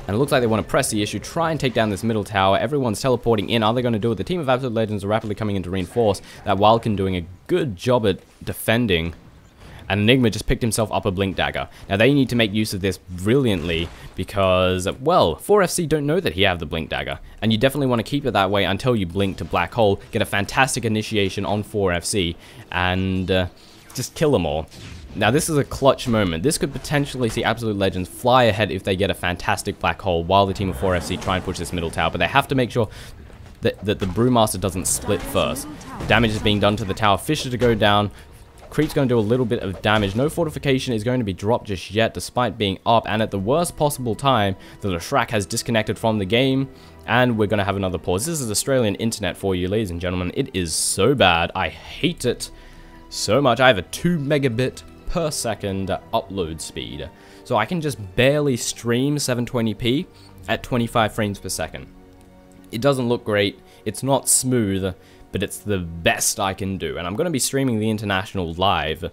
And it looks like they want to press the issue, try and take down this middle tower. Everyone's teleporting in. Are they going to do it? The team of Absolute Legends are rapidly coming in to reinforce. That Wildkin doing a good job at defending. And Enigma just picked himself up a Blink Dagger. Now they need to make use of this brilliantly because, well, 4FC don't know that he have the Blink Dagger. And you definitely want to keep it that way until you blink to Black Hole, get a fantastic initiation on 4FC, and just kill them all. Now this is a clutch moment. This could potentially see Absolute Legends fly ahead if they get a fantastic Black Hole while the team of 4FC try and push this middle tower, but they have to make sure that the Brewmaster doesn't split first. Damage is being done to the tower. Fisher to go down. Creep's going to do a little bit of damage. No fortification is going to be dropped just yet despite being up, and at the worst possible time, the Leshrac has disconnected from the game, and we're going to have another pause. This is Australian internet for you, ladies and gentlemen. It is so bad. I hate it so much. I have a 2 megabit per second upload speed, so I can just barely stream 720p, at 25 frames per second. It doesn't look great, it's not smooth, but it's the best I can do. And I'm going to be streaming the International live.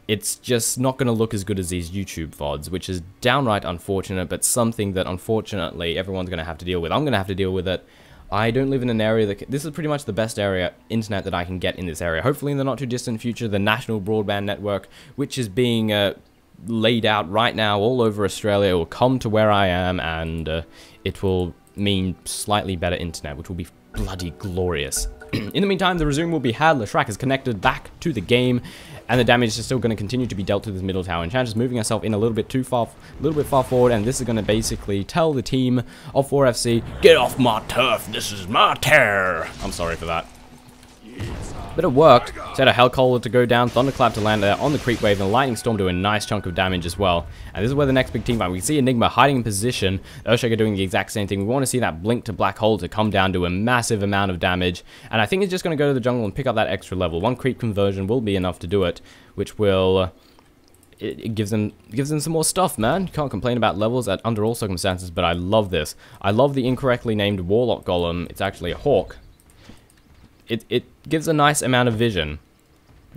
It's just not going to look as good as these YouTube VODs, which is downright unfortunate, but something that unfortunately everyone's going to have to deal with. I'm going to have to deal with it. I don't live in an area that... This is pretty much the best area, internet, that I can get in this area. Hopefully in the not too distant future, the National Broadband Network, which is being laid out right now all over Australia, will come to where I am, and it will mean slightly better internet, which will be bloody glorious. In the meantime, the resume will be had. Leshrac is connected back to the game, and the damage is still going to continue to be dealt to this middle tower. Enchantress moving herself in a little bit far forward, and this is going to basically tell the team of 4FC, get off my turf, this is my terror. I'm sorry for that. But it worked. Set a Hellcaller to go down, Thunderclap to land there on the creep wave, and a Lightning Storm doing a nice chunk of damage as well. And this is where the next big team fight. We can see Enigma hiding in position, Earthshaker doing the exact same thing. We want to see that Blink to Black Hole to come down to a massive amount of damage. And I think it's just going to go to the jungle and pick up that extra level. One creep conversion will be enough to do it, which will... It gives them some more stuff, man. You can't complain about levels under all circumstances, but I love this. I love the incorrectly named Warlock Golem. It's actually a Hawk. It gives a nice amount of vision.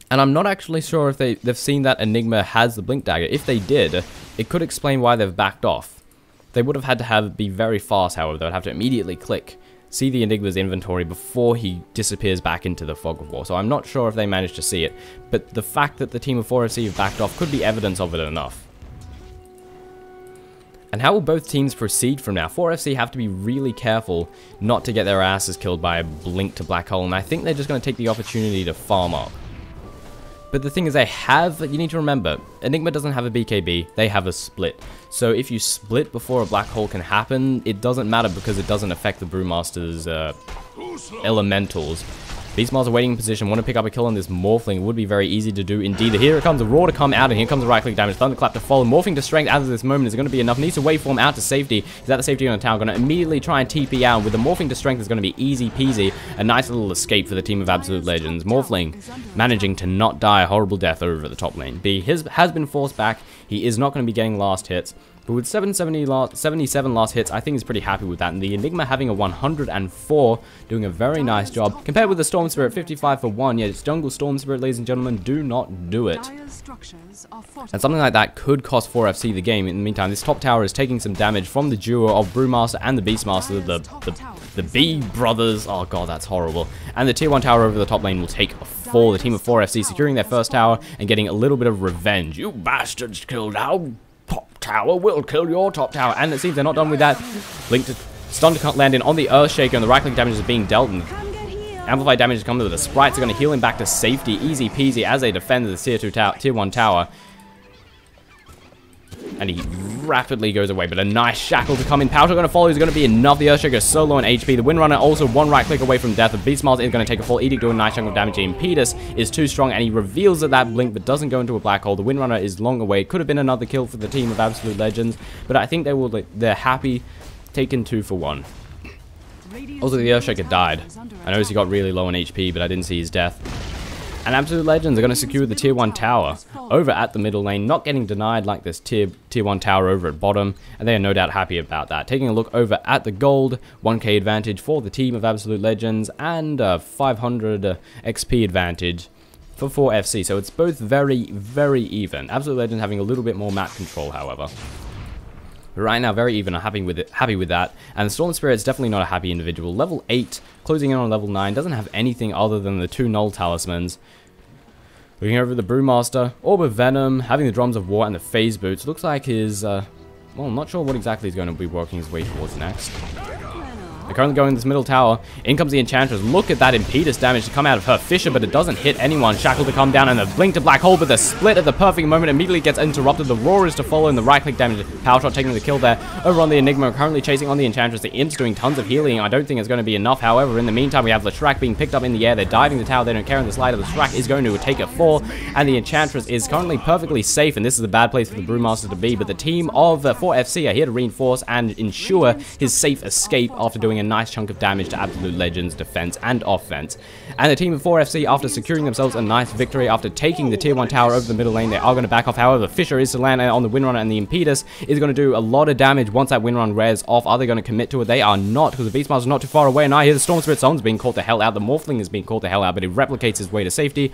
And I'm not actually sure if they've seen that Enigma has the Blink Dagger. If they did, it could explain why they've backed off. They would have had to be very fast, however. They would have to immediately click, see the Enigma's inventory before he disappears back into the Fog of War. So I'm not sure if they managed to see it. But the fact that the team of 4FC have backed off could be evidence of it enough. And how will both teams proceed from now? 4FC have to be really careful not to get their asses killed by a Blink to Black Hole, and I think they're just going to take the opportunity to farm up. But the thing is, you need to remember, Enigma doesn't have a BKB, they have a split. So if you split before a Black Hole can happen, it doesn't matter because it doesn't affect the Brewmaster's elementals. Beastmaster waiting in position, want to pick up a kill on this Morphling. It would be very easy to do indeed. Here it comes, a Roar to come out, and here comes the right click damage. Thunderclap to follow. Morphing to strength as of this moment is going to be enough. Needs to waveform out to safety. He's at the safety on the tower. Going to immediately try and TP out. With the Morphing to strength, is going to be easy peasy. A nice little escape for the team of Absolute Legends. Morphling managing to not die a horrible death over the top lane. B has been forced back. He is not going to be getting last hits. But with 77 last hits, I think he's pretty happy with that. And the Enigma having a 104, doing a very nice job. Compared with the Storm Spirit, 55 for 1. Yeah, it's Jungle Storm Spirit, ladies and gentlemen. Do not do it. And something like that could cost 4FC the game. In the meantime, this top tower is taking some damage from the duo of Brewmaster and the Beastmaster. The B brothers. Oh god, that's horrible. And the tier 1 tower over the top lane will take a fall. The team of 4FC securing their first tower and getting a little bit of revenge. You bastards killed our top tower, will kill your top tower. And it seems they're not done with that. Blink to stun to land in on the Earthshaker, and the right click damage is being dealt, and amplified damage is coming to the sprites. Are going to heal him back to safety, easy peasy, as they defend the tier 1 tower. And he rapidly goes away, but a nice shackle to come in. Powder going to follow is going to be enough. The Earthshaker is so low on HP. The Windrunner also one right click away from death. The Beastmaster is going to take a fall. Edict doing a nice chunk of damage. The Impetus is too strong, and he reveals that Blink, but doesn't go into a black hole. The Windrunner is long away. Could have been another kill for the team of Absolute Legends, but I think they're happy taking 2 for 1. Also, the Earthshaker died. I noticed he got really low on HP, but I didn't see his death. And Absolute Legends are going to secure the tier 1 tower over at the middle lane, not getting denied like this tier 1 tower over at bottom, and they are no doubt happy about that. Taking a look over at the gold, 1k advantage for the team of Absolute Legends, and 500 XP advantage for 4FC, so it's both very, very even. Absolute Legends having a little bit more map control, however. But right now, very even. I'm happy with that. And the Storm Spirit's definitely not a happy individual. Level 8, closing in on level 9, doesn't have anything other than the 2 Null Talismans. Looking over the Brewmaster, Orb of Venom, having the Drums of War and the Phase Boots. Looks like his, well, I'm not sure what exactly he's going to be working his way towards next. They're currently going this middle tower. In comes the Enchantress. Look at that Impetus damage to come out of her Fisher, but it doesn't hit anyone. Shackle to come down, and the Blink to Black Hole, but the split at the perfect moment immediately gets interrupted. The Roar is to follow, and the right click damage. Power Shot taking the kill there. Over on the Enigma, currently chasing on the Enchantress. The Imp's doing tons of healing. I don't think it's going to be enough. However, in the meantime, we have Leshrac being picked up in the air. They're diving the tower. They don't care in the slider. Leshrac is going to take a fall, and the Enchantress is currently perfectly safe, and this is a bad place for the Brewmaster to be. But the team of 4FC are here to reinforce and ensure his safe escape after doing a nice chunk of damage to Absolute Legends defense and offense. And the team of 4FC, after securing themselves a nice victory, after taking the tier 1 tower over the middle lane, they are going to back off. However, Fisher is to land on the Windrunner, and the Impetus is going to do a lot of damage once that Windrun wears off. Are they going to commit to it? They are not, because the Beastmaster is not too far away, and I hear the Storm Spirit Someone's being caught the hell out. The Morphling is being caught the hell out, but he replicates his way to safety,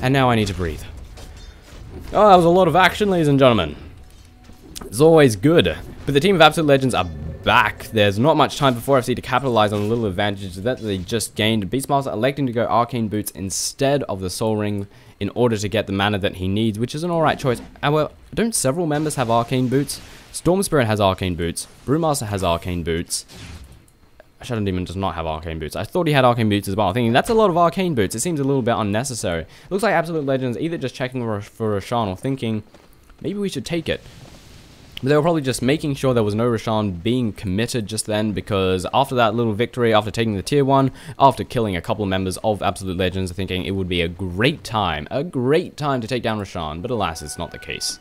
and now I need to breathe. Oh, that was a lot of action, ladies and gentlemen. It's always good. But the team of Absolute Legends are back. There's not much time for 4FC to capitalize on the little advantage that they just gained. Beastmaster electing to go Arcane Boots instead of the Soul Ring in order to get the mana that he needs, which is an alright choice. However, don't several members have Arcane Boots? Storm Spirit has Arcane Boots. Brewmaster has Arcane Boots. Shadow Demon does not have Arcane Boots. I thought he had Arcane Boots as well. Thinking that's a lot of Arcane Boots. It seems a little bit unnecessary. Looks like Absolute Legends either just checking for Roshan or thinking maybe we should take it. But they were probably just making sure there was no Roshan being committed just then, because after that little victory, after taking the tier 1, after killing a couple of members of Absolute Legends, thinking it would be a great time to take down Roshan. But alas, it's not the case.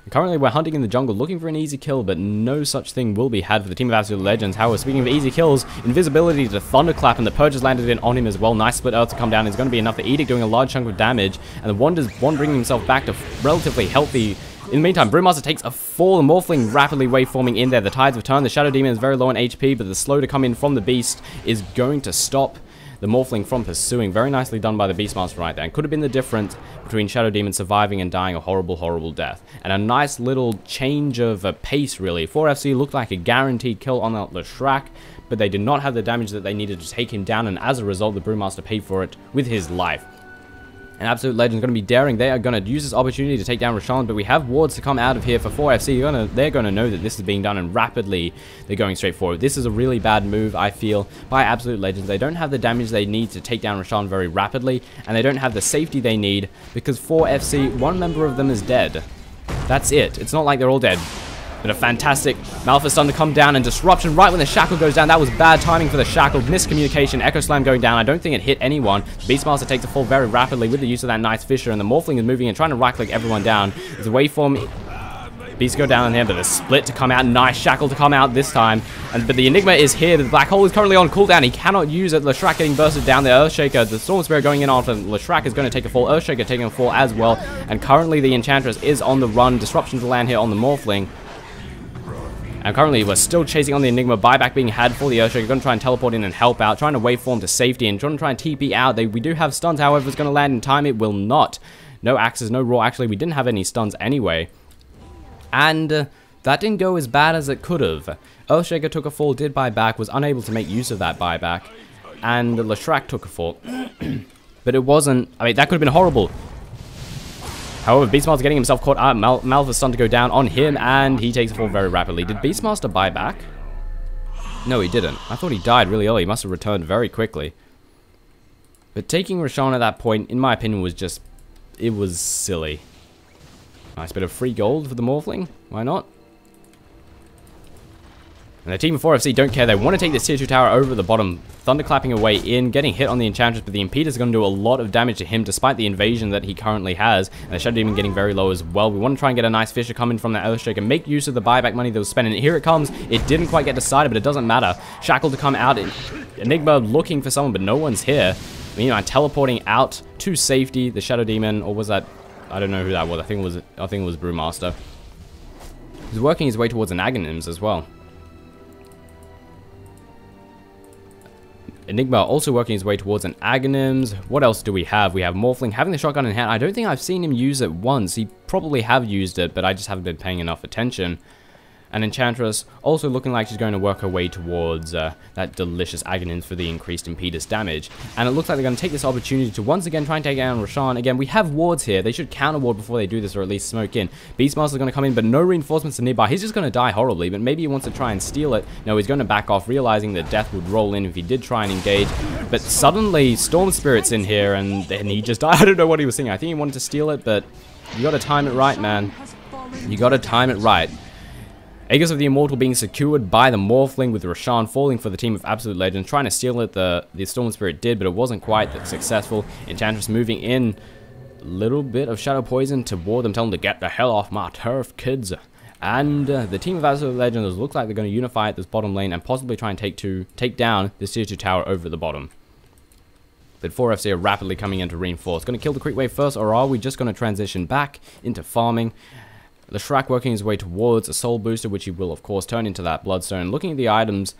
Currently, we're hunting in the jungle, looking for an easy kill, but no such thing will be had for the team of Absolute Legends. However, speaking of easy kills, invisibility to Thunderclap, and the Purge has landed in on him as well. Nice Split Earth to come down is going to be enough. The Edict doing a large chunk of damage, and the Wand bringing himself back to relatively healthy. In the meantime, Brewmaster takes a fall, the Morphling rapidly waveforming in there. The tides have turned, the Shadow Demon is very low on HP, but the slow to come in from the Beast is going to stop the Morphling from pursuing. Very nicely done by the Beastmaster right there. And could have been the difference between Shadow Demon surviving and dying a horrible, horrible death. And a nice little change of pace, really. 4FC looked like a guaranteed kill on the Leshrac, but they did not have the damage that they needed to take him down, and as a result, the Brewmaster paid for it with his life. And Absolute Legends going to be daring. They are going to use this opportunity to take down Roshan, but we have wards to come out of here for 4FC. They're going to know that this is being done, and rapidly they're going straight forward. This is a really bad move, I feel, by Absolute Legends. They don't have the damage they need to take down Roshan very rapidly, and they don't have the safety they need, because 4FC, one member of them is dead. That's it. It's not like they're all dead. But a fantastic Malphite Stun to come down, and Disruption right when the Shackle goes down. That was bad timing for the Shackle. Miscommunication. Echo Slam going down. I don't think it hit anyone. Beastmaster takes a fall very rapidly with the use of that nice Fisher, and the Morphling is moving and trying to right-click everyone down. There's a waveform. Beast go down in there, but the Split to come out. Nice Shackle to come out this time. But the Enigma is here. The Black Hole is currently on cooldown. He cannot use it. Leshrac getting bursted down. The Earthshaker, the Storm Spirit going in after Leshrac is going to take a fall. Earthshaker taking a fall as well. And currently the Enchantress is on the run. Disruption to land here on the Morphling. And currently, we're still chasing on the Enigma. Buyback being had for the Earthshaker. Going to try and teleport in and help out. Trying to waveform to safety and trying to TP out. We do have stuns, however, it's going to land in time. It will not. No axes, no raw. Actually, we didn't have any stuns anyway. And that didn't go as bad as it could have. Earthshaker took a fall, did buy back, was unable to make use of that buyback. And Leshrac took a fall. But it wasn't... I mean, that could have been horrible. However, Beastmaster getting himself caught out. Malphite Stun to go down on him, and he takes a fall very rapidly. Did Beastmaster buy back? No, he didn't. I thought he died really early. He must have returned very quickly. But taking Roshan at that point, in my opinion, was just... It was silly. Nice bit of free gold for the Morphling. Why not? And the team of 4FC don't care. They want to take this tier 2 tower over the bottom. Thunderclapping away in, getting hit on the Enchantress, but the Impetus is going to do a lot of damage to him despite the invasion that he currently has. And the Shadow Demon getting very low as well. We want to try and get a nice Fisher coming from that Earthshaker. Make use of the buyback money that was spent. And here it comes. It didn't quite get decided, but it doesn't matter. Shackle to come out. Enigma looking for someone, but no one's here. Meanwhile, teleporting out to safety. The Shadow Demon, or was that... I don't know who that was. I think it was Brewmaster. He's working his way towards an Aghanims as well. Enigma also working his way towards an Aghanims. What else do we have? We have Morphling having the shotgun in hand. I don't think I've seen him use it once. He probably have used it, but I just haven't been paying enough attention. And Enchantress also looking like she's going to work her way towards that delicious Aghanims for the increased Impetus damage. And it looks like they're going to take this opportunity to once again try and take down Roshan. Again, we have wards here. They should counter ward before they do this, or at least smoke in. Beastmaster's going to come in, but no reinforcements are nearby. He's just going to die horribly, but maybe he wants to try and steal it. No, he's going to back off, realizing that death would roll in if he did try and engage. But suddenly, Storm Spirit's in here, and he just died. I don't know what he was thinking. I think he wanted to steal it, but you got to time it right, man. You got to time it right. Aegis of the Immortal being secured by the Morphling, with Roshan falling for the team of Absolute Legends. Trying to steal it, the Storm Spirit did, but it wasn't quite that successful. Enchantress moving in. Little bit of Shadow Poison to ward them, tell them to get the hell off my turf, kids. And the team of Absolute Legends looks like they're going to unify at this bottom lane and possibly try and take down this tier 2 tower over the bottom. But 4FC are rapidly coming in to reinforce. Going to kill the creep wave first, or are we just going to transition back into farming? The Shrek working his way towards a soul booster, which he will of course turn into that bloodstone. Looking at the items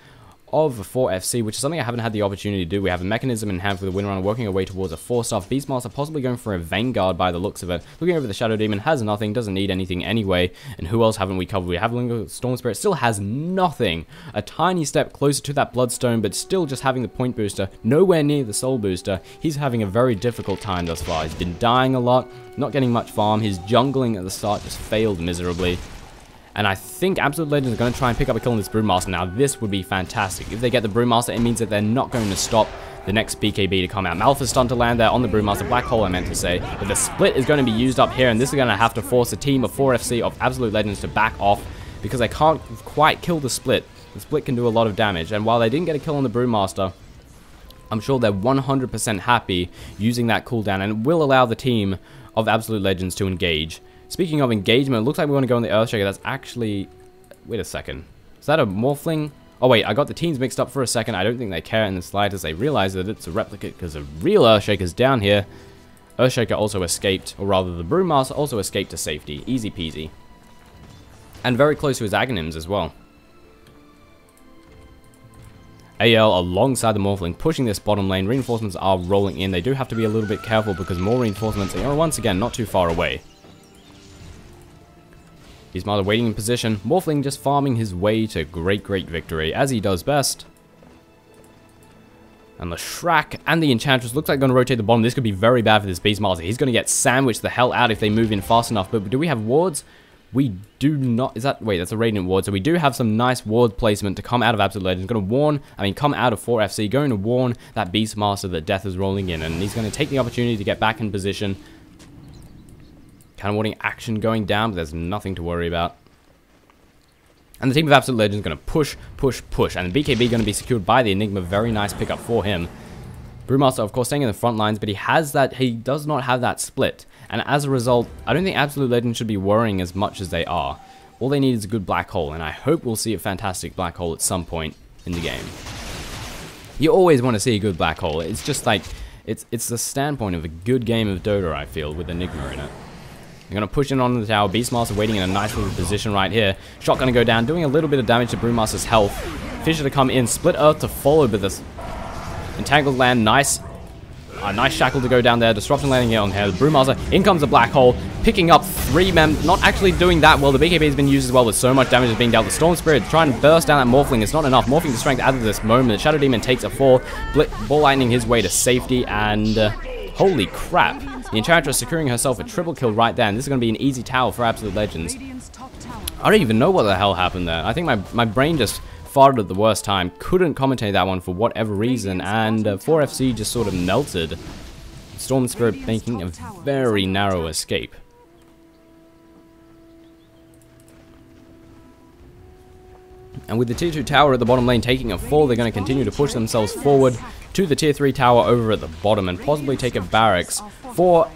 of 4FC, which is something I haven't had the opportunity to do. We have a mechanism in hand for the Windrunner, working our way towards a 4-star Beastmaster, possibly going for a Vanguard by the looks of it. Looking over the Shadow Demon, has nothing, doesn't need anything anyway. And who else haven't we covered? We have Lingo Storm Spirit, still has nothing. A tiny step closer to that Bloodstone, but still just having the point booster, nowhere near the soul booster. He's having a very difficult time thus far. He's been dying a lot, not getting much farm. His jungling at the start just failed miserably. And I think Absolute Legends are going to try and pick up a kill on this Brewmaster. Now, this would be fantastic. If they get the Brewmaster, it means that they're not going to stop the next BKB to come out. Malphite stun to land there on the Brewmaster. Black Hole, I meant to say. But the split is going to be used up here, and this is going to have to force a team of 4FC of Absolute Legends to back off because they can't quite kill the split. The split can do a lot of damage, and while they didn't get a kill on the Brewmaster, I'm sure they're 100% happy using that cooldown, and it will allow the team of Absolute Legends to engage. Speaking of engagement, it looks like we want to go on the Earthshaker. That's actually... Wait a second. Is that a Morphling? Oh wait, I got the teams mixed up for a second. I don't think they care in the slightest. They realize that it's a replicate because a real Earthshaker's down here. Earthshaker also escaped, or rather the Brewmaster also escaped to safety. Easy peasy. And very close to his Aghanims as well. AL alongside the Morphling pushing this bottom lane. Reinforcements are rolling in. They do have to be a little bit careful because more reinforcements are once again not too far away. Beastmaster waiting in position. Morphling just farming his way to great victory, as he does best. And the Shrek and the Enchantress looks like going to rotate the bottom. This could be very bad for this Beastmaster. He's going to get sandwiched the hell out if they move in fast enough. But do we have wards? We do not. Is that... Wait, that's a Radiant ward. So we do have some nice ward placement to come out of Absolute Legends. Going to warn... come out of 4FC. Going to warn that Beastmaster that death is rolling in. And he's going to take the opportunity to get back in position. Kind of wanting action going down, but there's nothing to worry about. And the team of Absolute Legends is going to push. And the BKB going to be secured by the Enigma. Very nice pickup for him. Brewmaster, of course, staying in the front lines, but he does not have that split. And as a result, I don't think Absolute Legends should be worrying as much as they are. All they need is a good black hole, and I hope we'll see a fantastic black hole at some point in the game. You always want to see a good black hole. It's just like, it's the standpoint of a good game of Dota, I feel, with Enigma in it. They're going to push in on the tower. Beastmaster waiting in a nice little position right here. Shot going to go down, doing a little bit of damage to Brewmaster's health. Fissure to come in. Split Earth to follow, but this Entangled Land, nice. Nice Shackle to go down there. Disruption landing here on here. The Brewmaster, in comes the Black Hole. Picking up 3 members. Not actually doing that well. The BKB has been used as well with so much damage is being dealt. The Storm Spirit trying to burst down that Morphling. It's not enough. Morphing to strength out of this moment. The Shadow Demon takes a fall. Ball Lightning his way to safety, and holy crap. The Enchantress securing herself a triple kill right there, and this is going to be an easy tower for Absolute Legends. I don't even know what the hell happened there. I think my brain just farted at the worst time. Couldn't commentate that one for whatever reason, and 4FC just sort of melted. Storm Spirit making a very narrow escape. And with the tier 2 tower at the bottom lane taking a fall, they're going to continue to push themselves forward to the tier 3 tower over at the bottom and possibly take a barracks. 4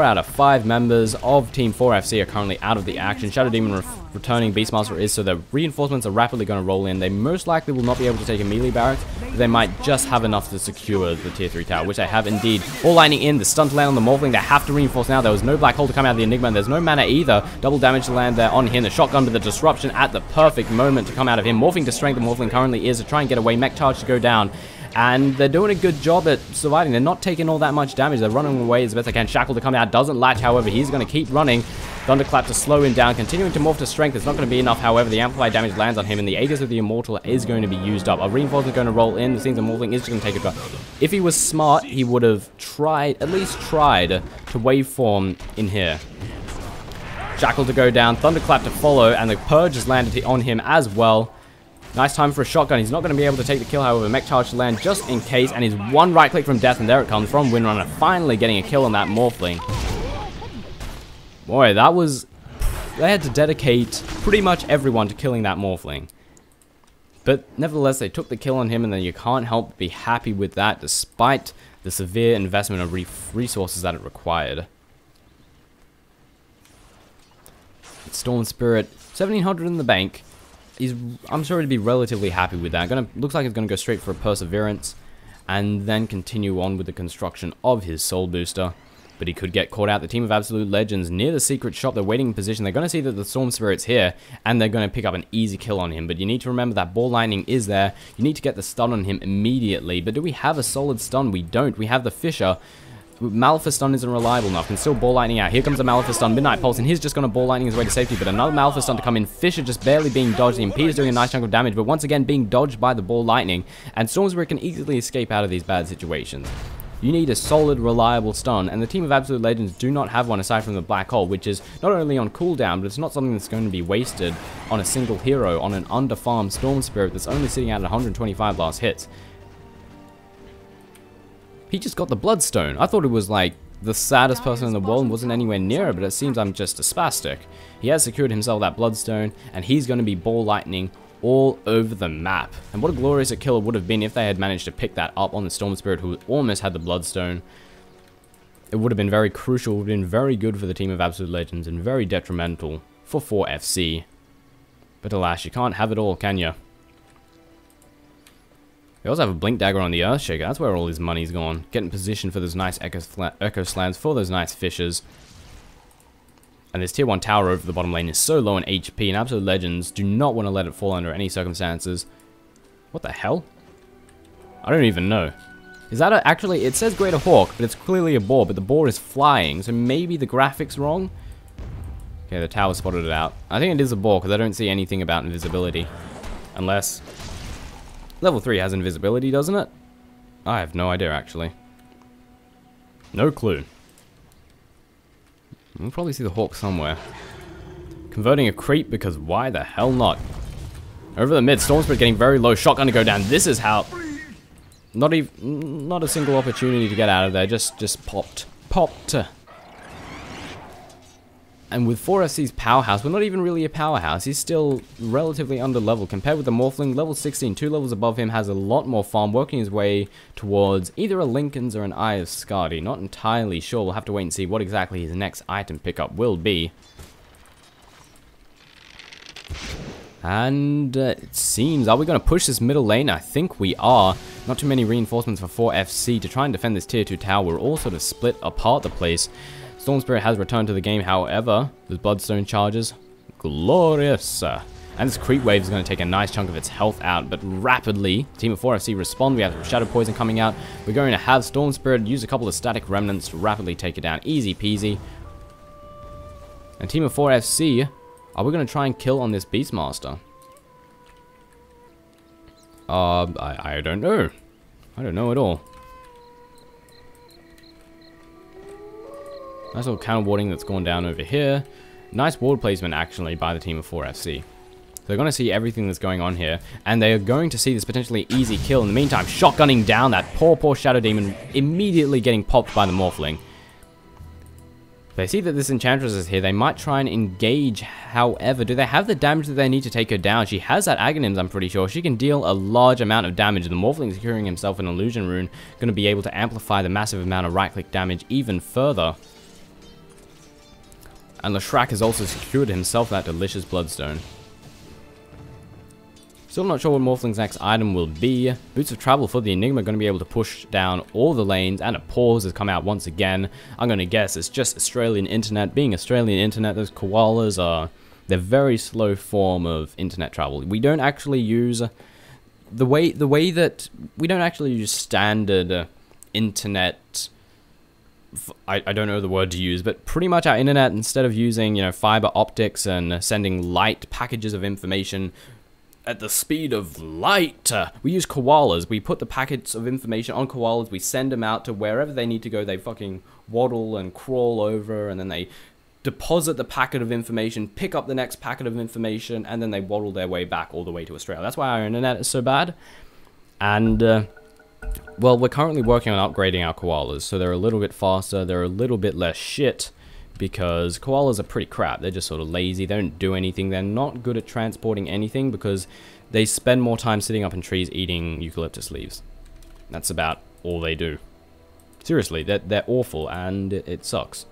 out of 5 members of Team 4FC are currently out of the action. Shadow Demon returning, Beastmaster is, so the reinforcements are rapidly going to roll in. They most likely will not be able to take a melee barracks, but they might just have enough to secure the tier 3 tower, which they have indeed. All lining in, the stun to land on the Morphling, they have to reinforce now. There was no Black Hole to come out of the Enigma, and there's no mana either. Double damage to land there on him. The shotgun with the disruption at the perfect moment to come out of him. Morphing to strength, the Morphling currently is to try and get away. Mech charge to go down. And they're doing a good job at surviving. They're not taking all that much damage. They're running away as best they can. Shackle to come out. Doesn't latch, however. He's going to keep running. Thunderclap to slow him down. Continuing to morph to strength. It's not going to be enough, however. The amplified damage lands on him. And the Aegis of the Immortal is going to be used up. A reinforcement is going to roll in. The things the Morphling is just going to take a drop. If he was smart, he would have tried, at least tried, to waveform in here. Shackle to go down. Thunderclap to follow. And the Purge has landed on him as well. Nice time for a shotgun. He's not going to be able to take the kill, however. Mech charge to land just in case. And he's one right click from death. And there it comes from Windrunner. Finally getting a kill on that Morphling. Boy, that was... They had to dedicate pretty much everyone to killing that Morphling. But nevertheless, they took the kill on him. And then you can't help but be happy with that, despite the severe investment of resources that it required. Storm Spirit, 1700 in the bank. I'm sure he'd be relatively happy with that. Looks like it's gonna go straight for a Perseverance, and then continue on with the construction of his Soul Booster. But he could get caught out. The team of Absolute Legends near the secret shop. They're waiting in position. They're going to see that the Storm Spirit's here, and they're going to pick up an easy kill on him. But you need to remember that Ball Lightning is there. You need to get the stun on him immediately. But do we have a solid stun? We don't. We have the Fisher. Maleficent stun isn't reliable enough. Can still Ball Lightning out. Here comes the Maleficent stun. Midnight Pulse, and he's just going to Ball Lightning his way to safety. But another Maleficent stun to come in. Fisher just barely being dodged. The MP is doing a nice chunk of damage, but once again being dodged by the Ball Lightning. And Storm Spirit can easily escape out of these bad situations. You need a solid, reliable stun, and the team of Absolute Legends do not have one aside from the Black Hole, which is not only on cooldown, but it's not something that's going to be wasted on a single hero, on an underfarmed Storm Spirit that's only sitting at 125 last hits. He just got the Bloodstone. I thought it was like the saddest person in the world and wasn't anywhere near it, but it seems I'm just a spastic. He has secured himself that Bloodstone, and he's going to be Ball Lightning all over the map. And what a glorious kill it would have been if they had managed to pick that up on the Storm Spirit, who almost had the Bloodstone. It would have been very crucial, would have been very good for the team of Absolute Legends, and very detrimental for 4FC. But alas, you can't have it all, can you? They also have a Blink Dagger on the Earthshaker. That's where all his money's gone. Get in position for those nice Echo Slams, for those nice Fishers. And this tier 1 tower over the bottom lane is so low on HP, and Absolute Legends do not want to let it fall under any circumstances. What the hell? I don't even know. Is that actually, it says Greater Hawk, but it's clearly a boar, but the boar is flying, so maybe the graphics wrong? Okay, the tower spotted it out. I think it is a boar, because I don't see anything about invisibility. Unless... Level 3 has invisibility, doesn't it? I have no idea, actually. No clue. We'll probably see the Hawk somewhere. Converting a creep, because why the hell not? Over the mid, Storm Spirit getting very low. Shotgun to go down. This is how... Not a single opportunity to get out of there. Just popped. Popped. And with 4FC's powerhouse, we're not even really a powerhouse. He's still relatively under level. Compared with the Morphling, level 16, 2 levels above him, has a lot more farm, working his way towards either a Lincoln's or an Eye of Skadi. Not entirely sure. We'll have to wait and see what exactly his next item pickup will be. And it seems, are we going to push this middle lane? I think we are. Not too many reinforcements for 4FC to try and defend this tier 2 tower. We're all sort of split apart the place. Storm Spirit has returned to the game, however, with Bloodstone charges. Glorious. And this creep wave is going to take a nice chunk of its health out, but rapidly, Team of 4FC respond. We have Shadow Poison coming out. We're going to have Storm Spirit use a couple of static remnants to rapidly take it down. Easy peasy. And Team of 4FC, are we going to try and kill on this Beastmaster? I don't know. I don't know at all. Nice little counter warding that's gone down over here. Nice ward placement, actually, by the team of 4FC. They're going to see everything that's going on here, and they are going to see this potentially easy kill. In the meantime, shotgunning down that poor Shadow Demon, immediately getting popped by the Morphling. They see that this Enchantress is here. They might try and engage. However, do they have the damage that they need to take her down? She has that Aghanims, I'm pretty sure. She can deal a large amount of damage. The Morphling securing himself an Illusion Rune, going to be able to amplify the massive amount of right-click damage even further. And Leshrac has also secured himself that delicious Bloodstone. Still not sure what Morphling's next item will be. Boots of Travel for the Enigma, going to be able to push down all the lanes, and a pause has come out once again. I'm going to guess it's just Australian internet. Being Australian internet, those koalas are the very slow form of internet travel. We don't actually use the way that we don't actually use standard internet. I don't know the word to use, but pretty much our internet, instead of using, you know, fiber optics and sending light packages of information at the speed of light, we use koalas. We put the packets of information on koalas, we send them out to wherever they need to go. They fucking waddle and crawl over, and then they deposit the packet of information, pick up the next packet of information, and then they waddle their way back all the way to Australia. That's why our internet is so bad. And well, we're currently working on upgrading our koalas, so they're a little bit faster, they're a little bit less shit, because koalas are pretty crap. They're just sort of lazy, they don't do anything, they're not good at transporting anything, because they spend more time sitting up in trees eating eucalyptus leaves. That's about all they do. Seriously, they're awful, and it sucks.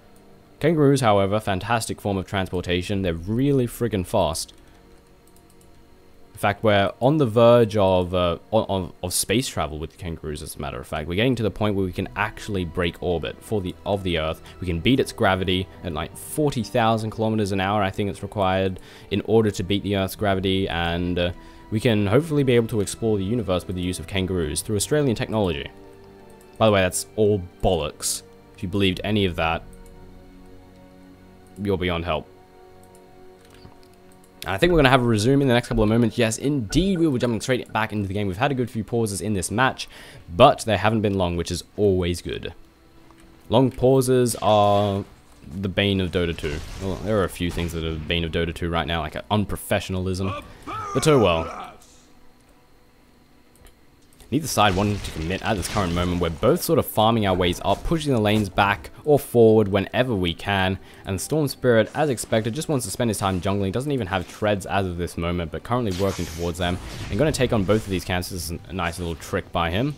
Kangaroos, however, fantastic form of transportation. They're really friggin' fast. In fact, we're on the verge of space travel with the kangaroos, as a matter of fact. We're getting to the point where we can actually break orbit of the Earth. We can beat its gravity at like 40,000 kilometers an hour, I think it's required, in order to beat the Earth's gravity, and we can hopefully be able to explore the universe with the use of kangaroos through Australian technology. By the way, that's all bollocks. If you believed any of that, you're beyond help. And I think we're going to have a resume in the next couple of moments. Yes, indeed, we will be jumping straight back into the game. We've had a good few pauses in this match, but they haven't been long, which is always good. Long pauses are the bane of Dota 2. Well, there are a few things that are the bane of Dota 2 right now, like unprofessionalism, but oh well. Neither side wanting to commit at this current moment. We're both sort of farming our ways up, pushing the lanes back or forward whenever we can. And Storm Spirit, as expected, just wants to spend his time jungling. Doesn't even have treads as of this moment, but currently working towards them. And going to take on both of these camps. This is a nice little trick by him.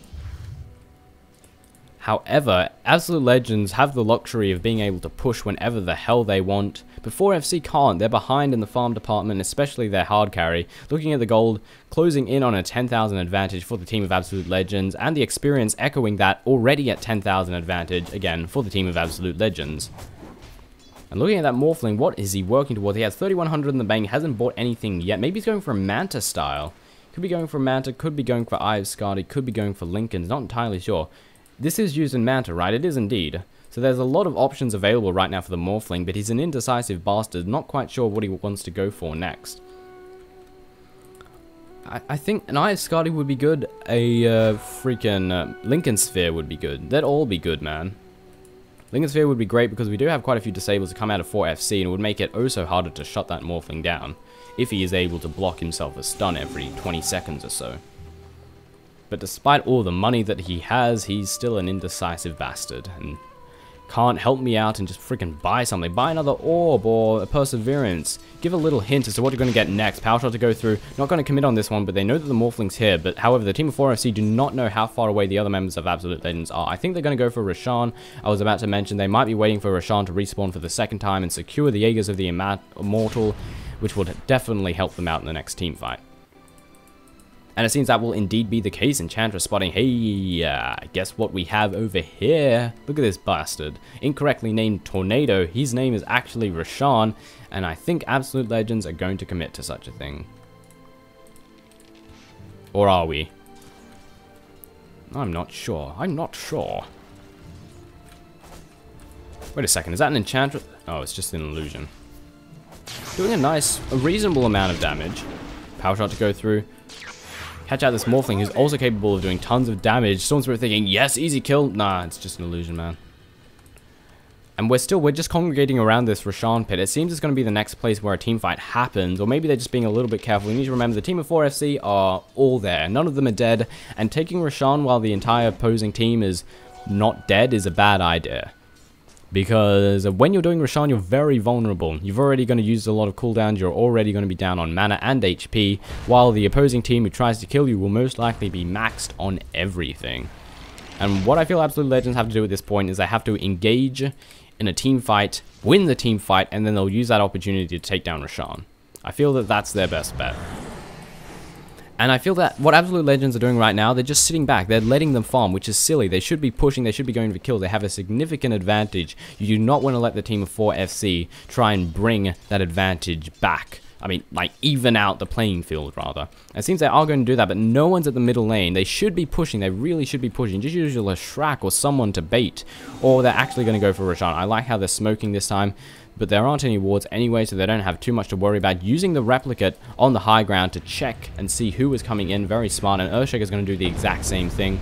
However, Absolute Legends have the luxury of being able to push whenever the hell they want, but 4FC can't. They're behind in the farm department, especially their hard carry. Looking at the gold, closing in on a 10,000 advantage for the team of Absolute Legends, and the experience echoing that already at 10,000 advantage, again, for the team of Absolute Legends. And looking at that Morphling, what is he working towards? He has 3,100 in the bank, hasn't bought anything yet. Maybe he's going for a Manta style. Could be going for Manta, could be going for Eye of Skadi, could be going for Lincoln's, not entirely sure. This is used in Manta, right? It is indeed. So there's a lot of options available right now for the Morphling, but he's an indecisive bastard, not quite sure what he wants to go for next. I think an Eye of Skadi would be good, a freaking Lincoln Sphere would be good. They'd all be good, man. Lincoln Sphere would be great because we do have quite a few disables to come out of 4FC, and it would make it oh so harder to shut that Morphling down, if he is able to block himself a stun every 20 seconds or so. But despite all the money that he has, he's still an indecisive bastard, and can't help me out and just freaking buy something. Buy another orb or a perseverance. Give a little hint as to what you're going to get next. Power shot to go through. Not going to commit on this one, but they know that the Morphling's here. But however, the team of 4FC do not know how far away the other members of Absolute Legends are. I think they're going to go for Roshan. I was about to mention they might be waiting for Roshan to respawn for the second time and secure the Jaegers of the Immortal, which would definitely help them out in the next team fight. And it seems that will indeed be the case. Enchantress spotting, hey, guess what we have over here? Look at this bastard. Incorrectly named Tornado. His name is actually Roshan, and I think Absolute Legends are going to commit to such a thing. Or are we? I'm not sure. I'm not sure. Wait a second, is that an Enchantress? Oh, it's just an illusion. Doing a reasonable amount of damage. Power shot to go through. Catch out this Morphling who's also capable of doing tons of damage. Storm Spirit thinking, yes, easy kill. Nah, it's just an illusion, man. And we're just congregating around this Roshan pit. It seems it's going to be the next place where a team fight happens, or maybe they're just being a little bit careful. You need to remember the team of 4FC are all there. None of them are dead, and taking Roshan while the entire opposing team is not dead is a bad idea. Because when you're doing Roshan, you're very vulnerable. You've already going to use a lot of cooldowns, you're already going to be down on mana and HP, while the opposing team who tries to kill you will most likely be maxed on everything. And what I feel Absolute Legends have to do at this point is they have to engage in a team fight, win the team fight, and then they'll use that opportunity to take down Roshan. I feel that that's their best bet. And I feel that what Absolute Legends are doing right now, they're just sitting back. They're letting them farm, which is silly. They should be pushing. They should be going for kills. They have a significant advantage. You do not want to let the team of 4FC try and bring that advantage back. I mean, like, even out the playing field, rather. It seems they are going to do that, but no one's at the middle lane. They should be pushing. They really should be pushing. Just use a Shrek or someone to bait. Or they're actually going to go for Roshan. I like how they're smoking this time. But there aren't any wards anyway, so they don't have too much to worry about. Using the replicate on the high ground to check and see who is coming in. Very smart, and Earthshaker is going to do the exact same thing.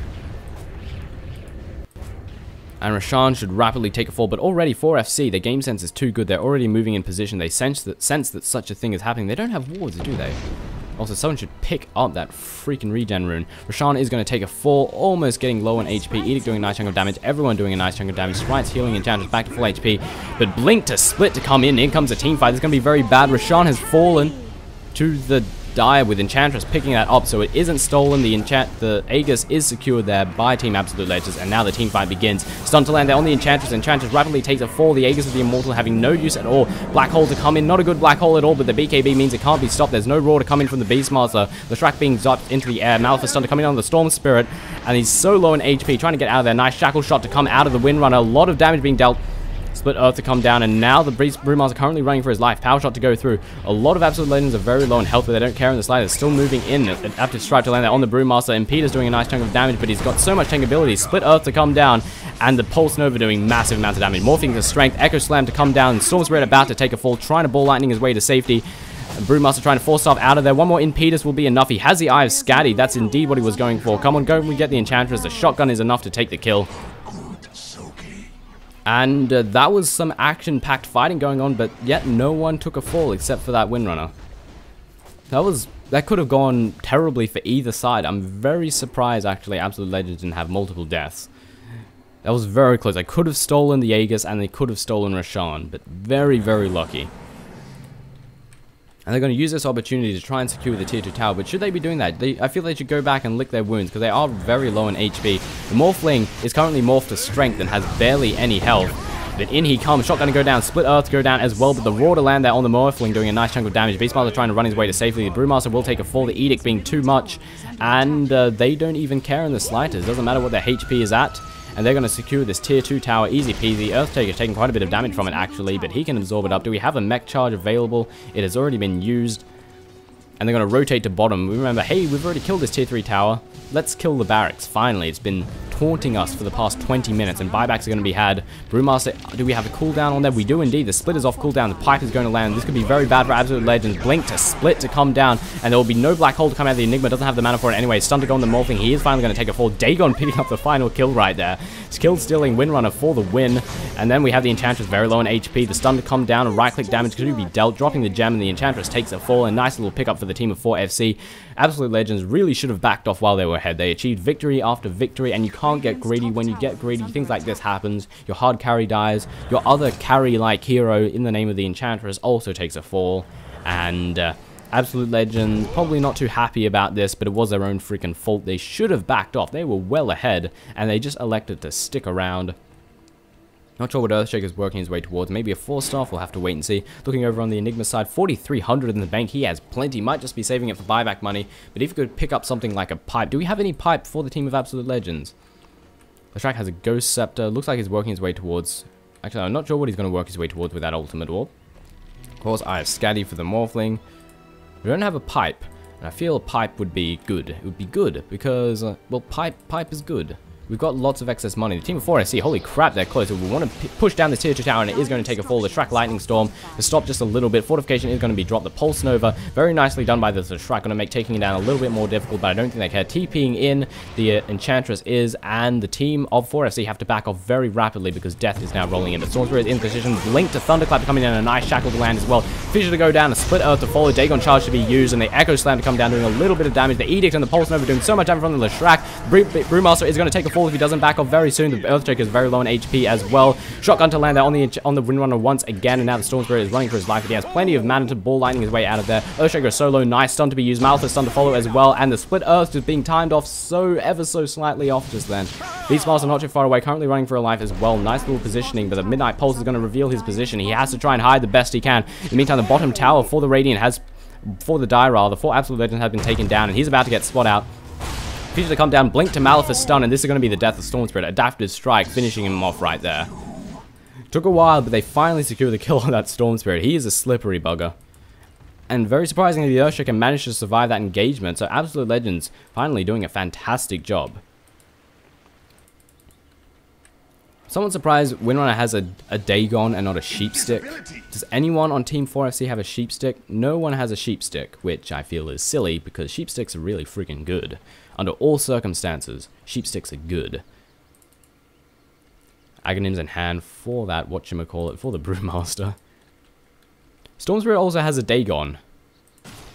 And Roshan should rapidly take a fall, but already 4FC, their game sense is too good. They're already moving in position. They sense that such a thing is happening. They don't have wards, do they? Also, someone should pick up that freaking regen rune. Roshan is going to take a fall, almost getting low on HP. Edict doing a nice chunk of damage. Everyone doing a nice chunk of damage. Sprite's healing Enchantress back to full HP. But Blink to split to come in. In comes a team fight. It's going to be very bad. Roshan has fallen to the dire with Enchantress picking that up, so it isn't stolen. The Aegis is secured there by Team Absolute Legends, and now the team fight begins. Stun to land there on the Enchantress. Enchantress rapidly takes a fall. The Aegis of the Immortal having no use at all. Black hole to come in, not a good black hole at all, but the BKB means it can't be stopped. There's no roar to come in from the Beastmaster. The Shrek being dropped into the air. Malphite stun to come in on the Storm Spirit, and he's so low in HP, trying to get out of there. Nice shackle shot to come out of the Windrunner. A lot of damage being dealt. Split Earth to come down, and now the Brewmaster currently running for his life. Power shot to go through. A lot of Absolute Legends are very low in health, but they don't care in the slightest. Still moving in. An active strike to land there on the Brewmaster. Impeder's doing a nice chunk of damage, but he's got so much tank ability. Split Earth to come down, and the Pulse Nova doing massive amounts of damage. Morphing to strength. Echo Slam to come down. Storm Spirit about to take a fall, trying to ball lightning his way to safety. Brewmaster trying to force stuff out of there. One more Impedus will be enough. He has the Eye of Scatty. That's indeed what he was going for. Come on, go. We get the Enchantress. The shotgun is enough to take the kill. And that was some action-packed fighting going on, but yet no one took a fall except for that Windrunner. That could have gone terribly for either side. I'm very surprised, actually, Absolute Legends didn't have multiple deaths. That was very close. They could have stolen the Aegis, and they could have stolen Rashawn, but very, very lucky. And they're going to use this opportunity to try and secure the tier 2 tower, but should they be doing that? I feel they should go back and lick their wounds, because they are very low in HP. The Morphling is currently morphed to strength and has barely any health. But in he comes, shotgun to go down, Split Earth to go down as well, but the Roar to land there on the Morphling doing a nice chunk of damage. Beastmaster trying to run his way to safety. The Brewmaster will take a fall, the Edict being too much, and they don't even care in the slightest. Doesn't matter what their HP is at. And they're going to secure this tier 2 tower easy peasy. Earthtaker's taking quite a bit of damage from it actually, but he can absorb it up. Do we have a mech charge available? It has already been used. And they're going to rotate to bottom. We remember, hey, we've already killed this tier 3 tower. Let's kill the barracks. Finally, it's been taunting us for the past 20 minutes, and buybacks are going to be had. Brewmaster, do we have a cooldown on there? We do indeed. The split is off cooldown. The pipe is going to land. This could be very bad for Absolute Legends. Blink to split to come down, and there will be no black hole to come out of the Enigma. Doesn't have the mana for it anyway. Stun to go on the Morphling. He is finally going to take a fall. Dagon picking up the final kill right there. Kill stealing Windrunner for the win. And then we have the Enchantress very low in HP. The stun to come down, and right click damage could be dealt. Dropping the gem, and the Enchantress takes a fall. A nice little pickup for the team of 4 FC. Absolute Legends really should have backed off while they were ahead. They achieved victory after victory, and you can't get greedy. When you get greedy, things like this happens. Your hard carry dies. Your other carry-like hero in the name of the Enchantress also takes a fall. And Absolute Legends probably not too happy about this, but it was their own freaking fault. They should have backed off. They were well ahead, and they just elected to stick around. Not sure what Earthshaker is working his way towards. Maybe a 4-star, we'll have to wait and see. Looking over on the Enigma side, 4,300 in the bank. He has plenty. Might just be saving it for buyback money. But if you could pick up something like a pipe. Do we have any pipe for the team of Absolute Legends? Leshrac has a Ghost Scepter. Looks like he's working his way towards... Actually, I'm not sure what he's going to work his way towards with that Ultimate Orb. Of course, I have Scatty for the Morphling. We don't have a pipe. And I feel a pipe would be good. It would be good because, well, pipe is good. We've got lots of excess money. The team of 4SC, holy crap, they're close. We want to push down the tier 2 tower, and it is going to take a fall. The Shrek Lightning Storm to stop just a little bit. Fortification is going to be dropped. The Pulse Nova, very nicely done by the Shrek, going to make taking it down a little bit more difficult, but I don't think they care. TPing in, the Enchantress is, and the team of 4SC have to back off very rapidly because Death is now rolling in. But Storm Spirit is in position. Blink to Thunderclap to come in, and a nice Shackle to land as well. Fissure to go down, a Split Earth to follow. Dagon Charge to be used, and the Echo Slam to come down, doing a little bit of damage. The Edict and the Pulse Nova doing so much damage from the Shrek. Brewmaster is going to take a fall if he doesn't back off very soon. The Earthshaker is very low in HP as well. Shotgun to land there on the Windrunner once again, and now the Storm Spirit is running for his life, but he has plenty of mana to ball lightning his way out of there. Earthshaker is so low, nice stun to be used. Malphite stun to follow as well, and the Split Earth just being timed off ever so slightly off just then. Beastmaster not too far away, currently running for a life as well. Nice little positioning, but the Midnight Pulse is going to reveal his position. He has to try and hide the best he can. In the meantime, the bottom tower for the Radiant has, for the Dire, the 4 Absolute Legends have been taken down, and he's about to get spot out. Fissure to come down, Blink to Maleficent stun, and this is going to be the death of Storm Spirit. Adaptive Strike, finishing him off right there. Took a while, but they finally secured the kill on that Storm Spirit. He is a slippery bugger. And very surprisingly, the Earthshaker managed to survive that engagement, so Absolute Legends finally doing a fantastic job. Someone surprised Windrunner has a Dagon and not a Sheepstick. Does anyone on Team 4FC have a Sheepstick? No one has a Sheepstick, which I feel is silly because Sheepsticks are really freaking good. Under all circumstances, Sheepsticks are good. Aghanims in hand for that, whatchamacallit, for the Brewmaster. Storm Spirit also has a Dagon.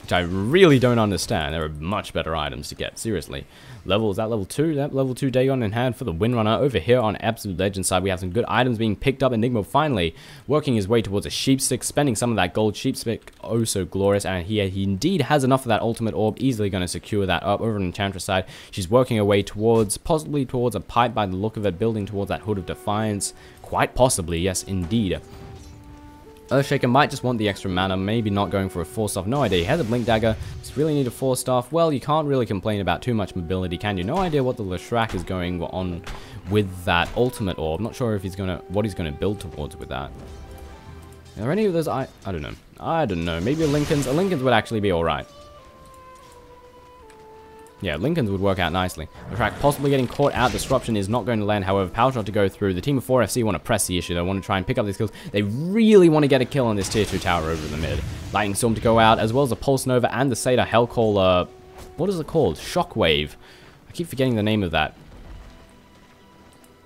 which I really don't understand. There are much better items to get, seriously. Is that level 2? That level 2 Dagon in hand for the Windrunner. Over here on Absolute Legend side, we have some good items being picked up. Enigma finally working his way towards a Sheepstick, spending some of that gold. Sheepstick, oh so glorious, and he indeed has enough of that ultimate orb, easily going to secure that up. Over on Enchantress side, she's working her way towards, possibly towards a pipe by the look of it, building towards that Hood of Defiance. Quite possibly, yes indeed. Earthshaker might just want the extra mana, maybe not going for a 4-staff, no idea. He has a Blink Dagger, just really need a 4-staff. Well, you can't really complain about too much mobility, can you? No idea what the Leshrac is going on with that ultimate orb. Not sure if he's gonna, what he's gonna build towards with that. Are there any of those? I don't know. I don't know. Maybe a Lincoln's would actually be alright. Yeah, Lincoln's would work out nicely. Leshrac possibly getting caught out. Disruption is not going to land. However, Power Shot to go through. The team of 4FC want to press the issue. They want to try and pick up these kills. They really want to get a kill on this tier 2 tower over the mid. Lightning Storm to go out, as well as a Pulse Nova and the Seder Hellcall. What is it called? Shockwave. I keep forgetting the name of that.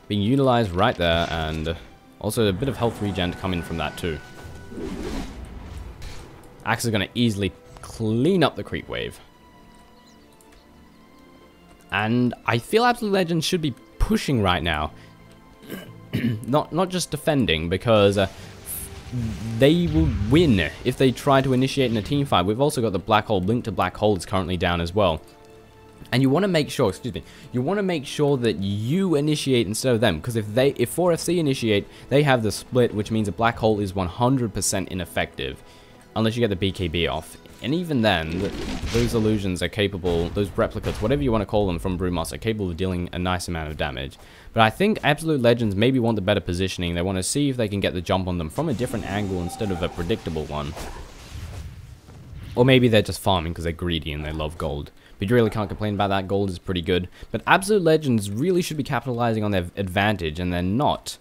Being utilized right there, and also a bit of health regen to come in from that too. Axe is going to easily clean up the creep wave. And I feel Absolute Legends should be pushing right now. not just defending, because they will win if they try to initiate in a team fight. We've also got the Black Hole. Link to Black Hole is currently down as well. And you want to make sure, you want to make sure that you initiate instead of them. Because if 4FC initiate, they have the split, which means a Black Hole is 100% ineffective. Unless you get the BKB off. And even then, those illusions are capable, those replicas, whatever you want to call them from Brewmaster, are capable of dealing a nice amount of damage. But I think Absolute Legends maybe want the better positioning. They want to see if they can get the jump on them from a different angle instead of a predictable one. Or maybe they're just farming because they're greedy and they love gold. But you really can't complain about that. Gold is pretty good. But Absolute Legends really should be capitalizing on their advantage, and they're not.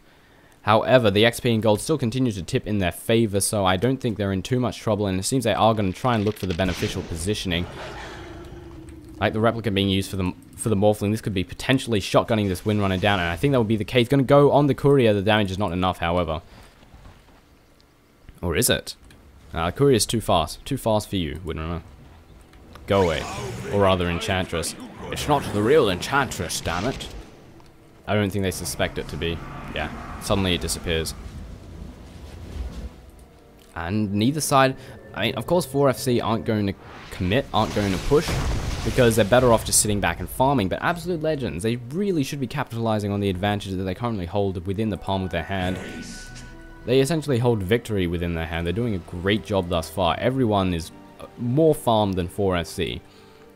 However, the XP and gold still continue to tip in their favor, so I don't think they're in too much trouble, and it seems they are going to try and look for the beneficial positioning. Like the replica being used for the Morphling, this could be potentially shotgunning this Windrunner down, and I think that would be the case. Going to go on the Courier, the damage is not enough, however. Or is it? Courier is too fast for you, Windrunner. Go away. Or rather, Enchantress. It's not the real Enchantress, damn it. I don't think they suspect it to be. Yeah, suddenly it disappears. And neither side, I mean, of course 4FC aren't going to commit, aren't going to push, because they're better off just sitting back and farming, but Absolute Legends, they really should be capitalizing on the advantages that they currently hold within the palm of their hand. They essentially hold victory within their hand. They're doing a great job thus far. Everyone is more farmed than 4FC.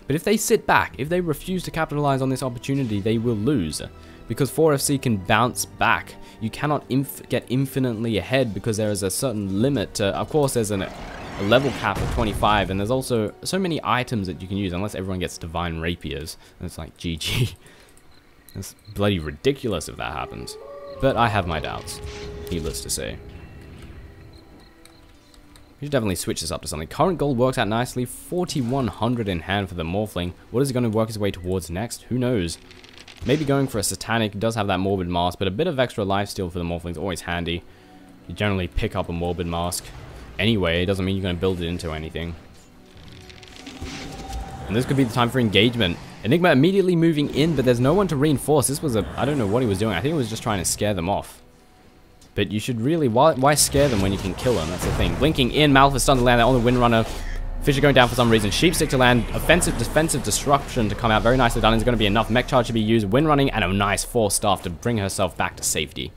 But if they sit back, if they refuse to capitalize on this opportunity, they will lose. Because 4FC can bounce back. You cannot get infinitely ahead because there is a certain limit. Of course, there's a level cap of 25, and there's also so many items that you can use, unless everyone gets Divine Rapiers. And it's like, GG. It's bloody ridiculous if that happens. But I have my doubts, needless to say. We should definitely switch this up to something. Current gold works out nicely. 4,100 in hand for the Morphling. What is he going to work his way towards next? Who knows? Maybe going for a Satanic. Does have that Morbid Mask, but a bit of extra lifesteal for the Morphling is always handy. You generally pick up a Morbid Mask anyway. It doesn't mean you're going to build it into anything. And this could be the time for engagement. Enigma immediately moving in, but there's no one to reinforce. This was I don't know what he was doing. I think he was just trying to scare them off. But you should really, why scare them when you can kill them? That's the thing. Blinking in, Malphite stun to land there on the Windrunner. Fisher going down for some reason. Sheepstick to land. Offensive, defensive disruption to come out. Very nicely done. Is going to be enough. Mech charge to be used. Windrunning and a nice 4-staff to bring herself back to safety.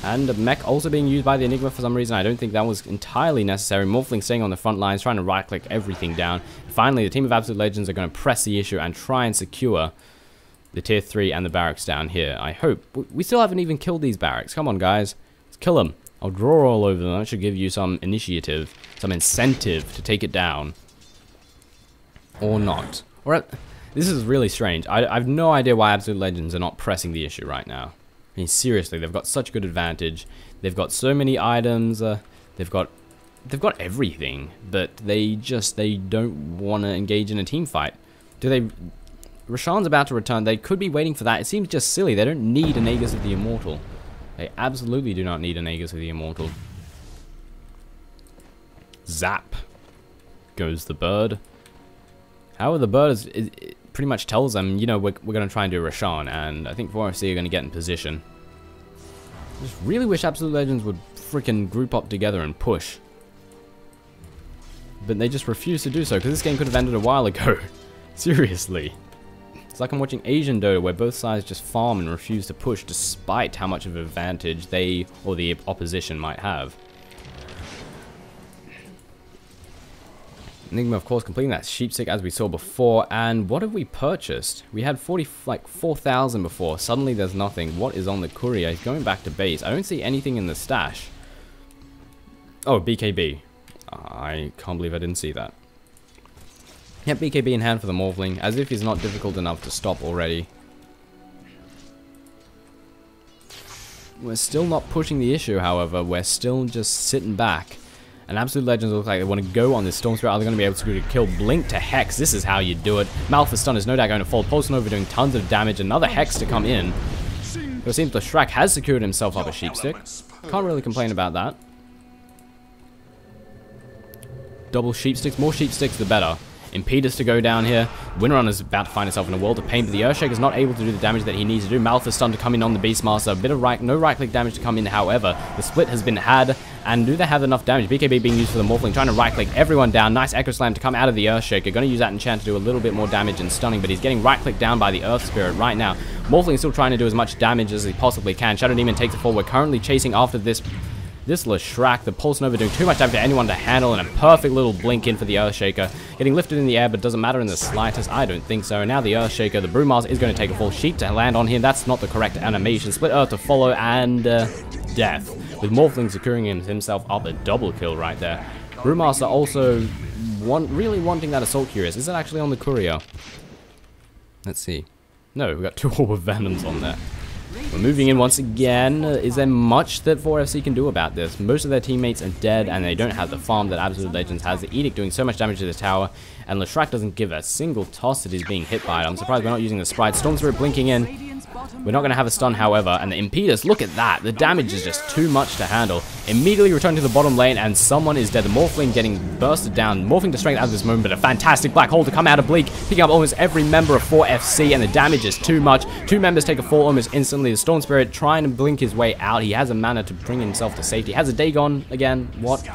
And Mech also being used by the Enigma for some reason. I don't think that was entirely necessary. Morphling staying on the front lines, trying to right-click everything down. Finally, the team of Absolute Legends are going to press the issue and try and secure the tier 3 and the barracks down here. I hope. We still haven't even killed these barracks. Come on, guys. Let's kill them. I'll draw all over them. That should give you some initiative, some incentive to take it down. Or not. Or, this is really strange. I have no idea why Absolute Legends are not pressing the issue right now. I mean, seriously, they've got such good advantage. They've got so many items. They've got everything, but they don't want to engage in a team fight. Roshan's about to return. They could be waiting for that. It seems just silly. They don't need an Aegis of the Immortal. They absolutely do not need an Aegis of the Immortal. Zap. goes the bird. However, the bird it pretty much tells them, you know, we're going to try and do Rashan, and I think 4FC are going to get in position. I just really wish Absolute Legends would freaking group up together and push. But they just refuse to do so, because this game could have ended a while ago. Seriously. It's like I'm watching Asian Dota, where both sides just farm and refuse to push, despite how much of an advantage they, or the opposition, might have. Enigma, of course, completing that sheepstick as we saw before. And what have we purchased? We had 4,000 before. Suddenly there's nothing. What is on the courier? He's going back to base. I don't see anything in the stash. Oh, BKB. I can't believe I didn't see that. Yep, BKB in hand for the Morphling, as if he's not difficult enough to stop already. We're still not pushing the issue, however. We're still just sitting back. And Absolute Legends look like they want to go on this Storm Spirit. Are they going to be able to kill Blink to Hex? This is how you do it. Malphite stun is no doubt going to fall. Pulse Nova doing tons of damage. Another Hex to come in. But it seems Shrek has secured himself up a Sheepstick. Can't really complain about that. Double Sheepsticks. More Sheepsticks, the better. Impetus to go down here. Winrun is about to find himself in a world of pain, but the Earthshaker is not able to do the damage that he needs to do. Malphite stun to come in on the Beastmaster. A bit of no right-click damage to come in, however. The split has been had, and do they have enough damage? BKB being used for the Morphling, trying to right-click everyone down. Nice Echo Slam to come out of the Earthshaker. Going to use that enchant to do a little bit more damage and stunning, but he's getting right-clicked down by the Earth Spirit right now. Morphling is still trying to do as much damage as he possibly can. Shadow Demon takes it forward. We're currently chasing after this Leshrac, the Pulse Nova doing too much damage to anyone to handle, and a perfect little blink in for the Earthshaker. Getting lifted in the air, but doesn't matter in the slightest. I don't think so. And now the Earthshaker, the Brewmaster, is going to take a full sheep to land on him. That's not the correct animation. Split Earth to follow, and death. With Morphling securing himself up a double kill right there. Brewmaster also really wanting that Assault Curious. Is it actually on the courier? Let's see. No, we've got 2 Orb of Venoms on there. We're moving in once again. Is there much that 4FC can do about this? Most of their teammates are dead, and they don't have the farm that Absolute Legends has. The Edict doing so much damage to the tower, and Leshrac doesn't give a single toss that he's being hit by it. I'm surprised we're not using the Sprite. Storm Spirit blinking in. We're not going to have a stun, however, and the Impetus, look at that. The damage is just too much to handle. Immediately return to the bottom lane, and someone is dead. The Morphling getting bursted down. Morphing to strength at this moment, but a fantastic Black Hole to come out of Bleak, picking up almost every member of 4FC, and the damage is too much. 2 members take a fall almost instantly. The Storm Spirit trying to blink his way out. He has a mana to bring himself to safety. Has a Dagon again. What?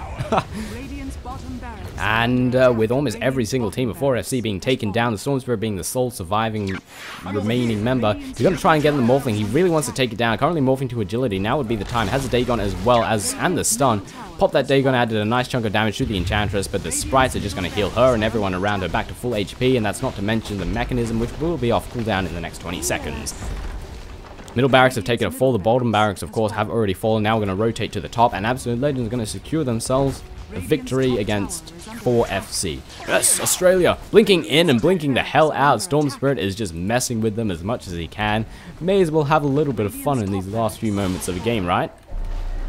And with almost every single team of 4FC being taken down, the Storm Spirit being the sole surviving remaining member, he's going to try and get in the Morphling. He really wants to take it down. Currently morphing to agility. Now would be the time. Has a Dagon as well as, and the stun. Pop that Dagon, added a nice chunk of damage to the Enchantress, but the Sprites are just going to heal her and everyone around her back to full HP, and that's not to mention the mechanism, which will be off cooldown in the next 20 seconds. Middle barracks have taken a fall. The bottom barracks, of course, have already fallen. Now we're going to rotate to the top, and Absolute Legends are going to secure themselves a victory against 4FC. Yes, Australia! Blinking in and blinking the hell out. Storm Spirit is just messing with them as much as he can. May as well have a little bit of fun in these last few moments of the game, right?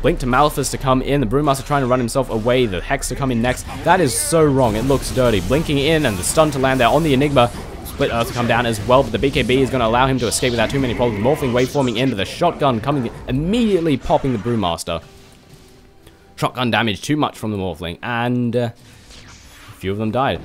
Blink to Malphite to come in. The Brewmaster trying to run himself away. The Hex to come in next. That is so wrong. It looks dirty. Blinking in and the stun to land there on the Enigma. Split Earth to come down as well, but the BKB is going to allow him to escape without too many problems. Morphling waveforming in, but the shotgun coming, immediately popping the Brewmaster. Shotgun damage too much from the Morphling, and a few of them died.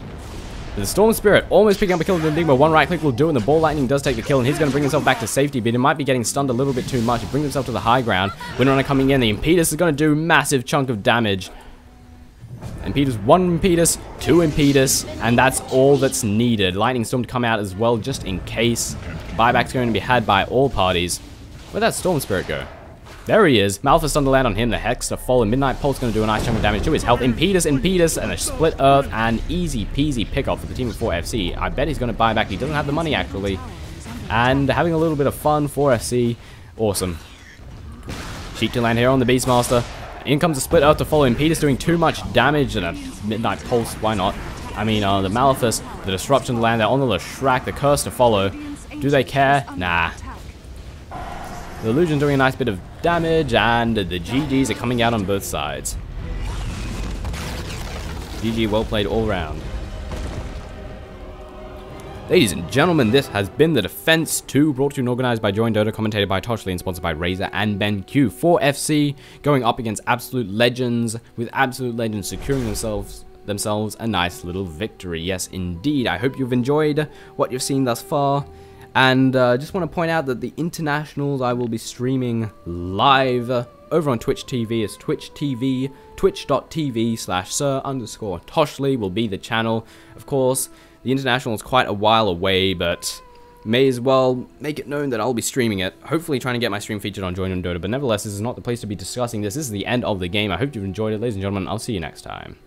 But the Storm Spirit almost picking up a kill with the Enigma. 1 right click will do, and the Ball Lightning does take the kill, and he's going to bring himself back to safety, but he might be getting stunned a little bit too much. He brings himself to the high ground. Winrunner coming in. The Impetus is going to do a massive chunk of damage. Impetus, 1 Impetus, 2 Impetus, and that's all that's needed. Lightning Storm to come out as well, just in case. Buyback's going to be had by all parties. Where'd that Storm Spirit go? There he is. Malphite stun to land on him. The Hex to fall. And Midnight Pulse going to do a nice chunk of damage to his health. Impetus, and a Split Earth, and easy peasy pickup for the team of 4FC. I bet he's going to buy back. He doesn't have the money, actually. And having a little bit of fun, 4FC. Awesome. Sheep to land here on the Beastmaster. In comes a Split Earth to follow. Impetus doing too much damage, and a Midnight Pulse. Why not? I mean, the Malphite, the Disruption to land there on the Leshrac. The Curse to follow. Do they care? Nah. The Illusion doing a nice bit of damage, and the GGs are coming out on both sides. GG, well played all round. Ladies and gentlemen, this has been the Defense 2, brought to you and organized by joinDOTA, commentated by Toshley, and sponsored by Razor and BenQ. 4FC going up against Absolute Legends, with Absolute Legends securing themselves themselves a nice little victory. Yes, indeed. I hope you've enjoyed what you've seen thus far. And just want to point out that the internationals I will be streaming live over on Twitch TV. It's twitch.tv/sir_Toshley will be the channel. Of course, the international is quite a while away, but may as well make it known that I'll be streaming it. Hopefully trying to get my stream featured on joinDOTA, but nevertheless, this is not the place to be discussing this. This is the end of the game. I hope you've enjoyed it, ladies and gentlemen. I'll see you next time.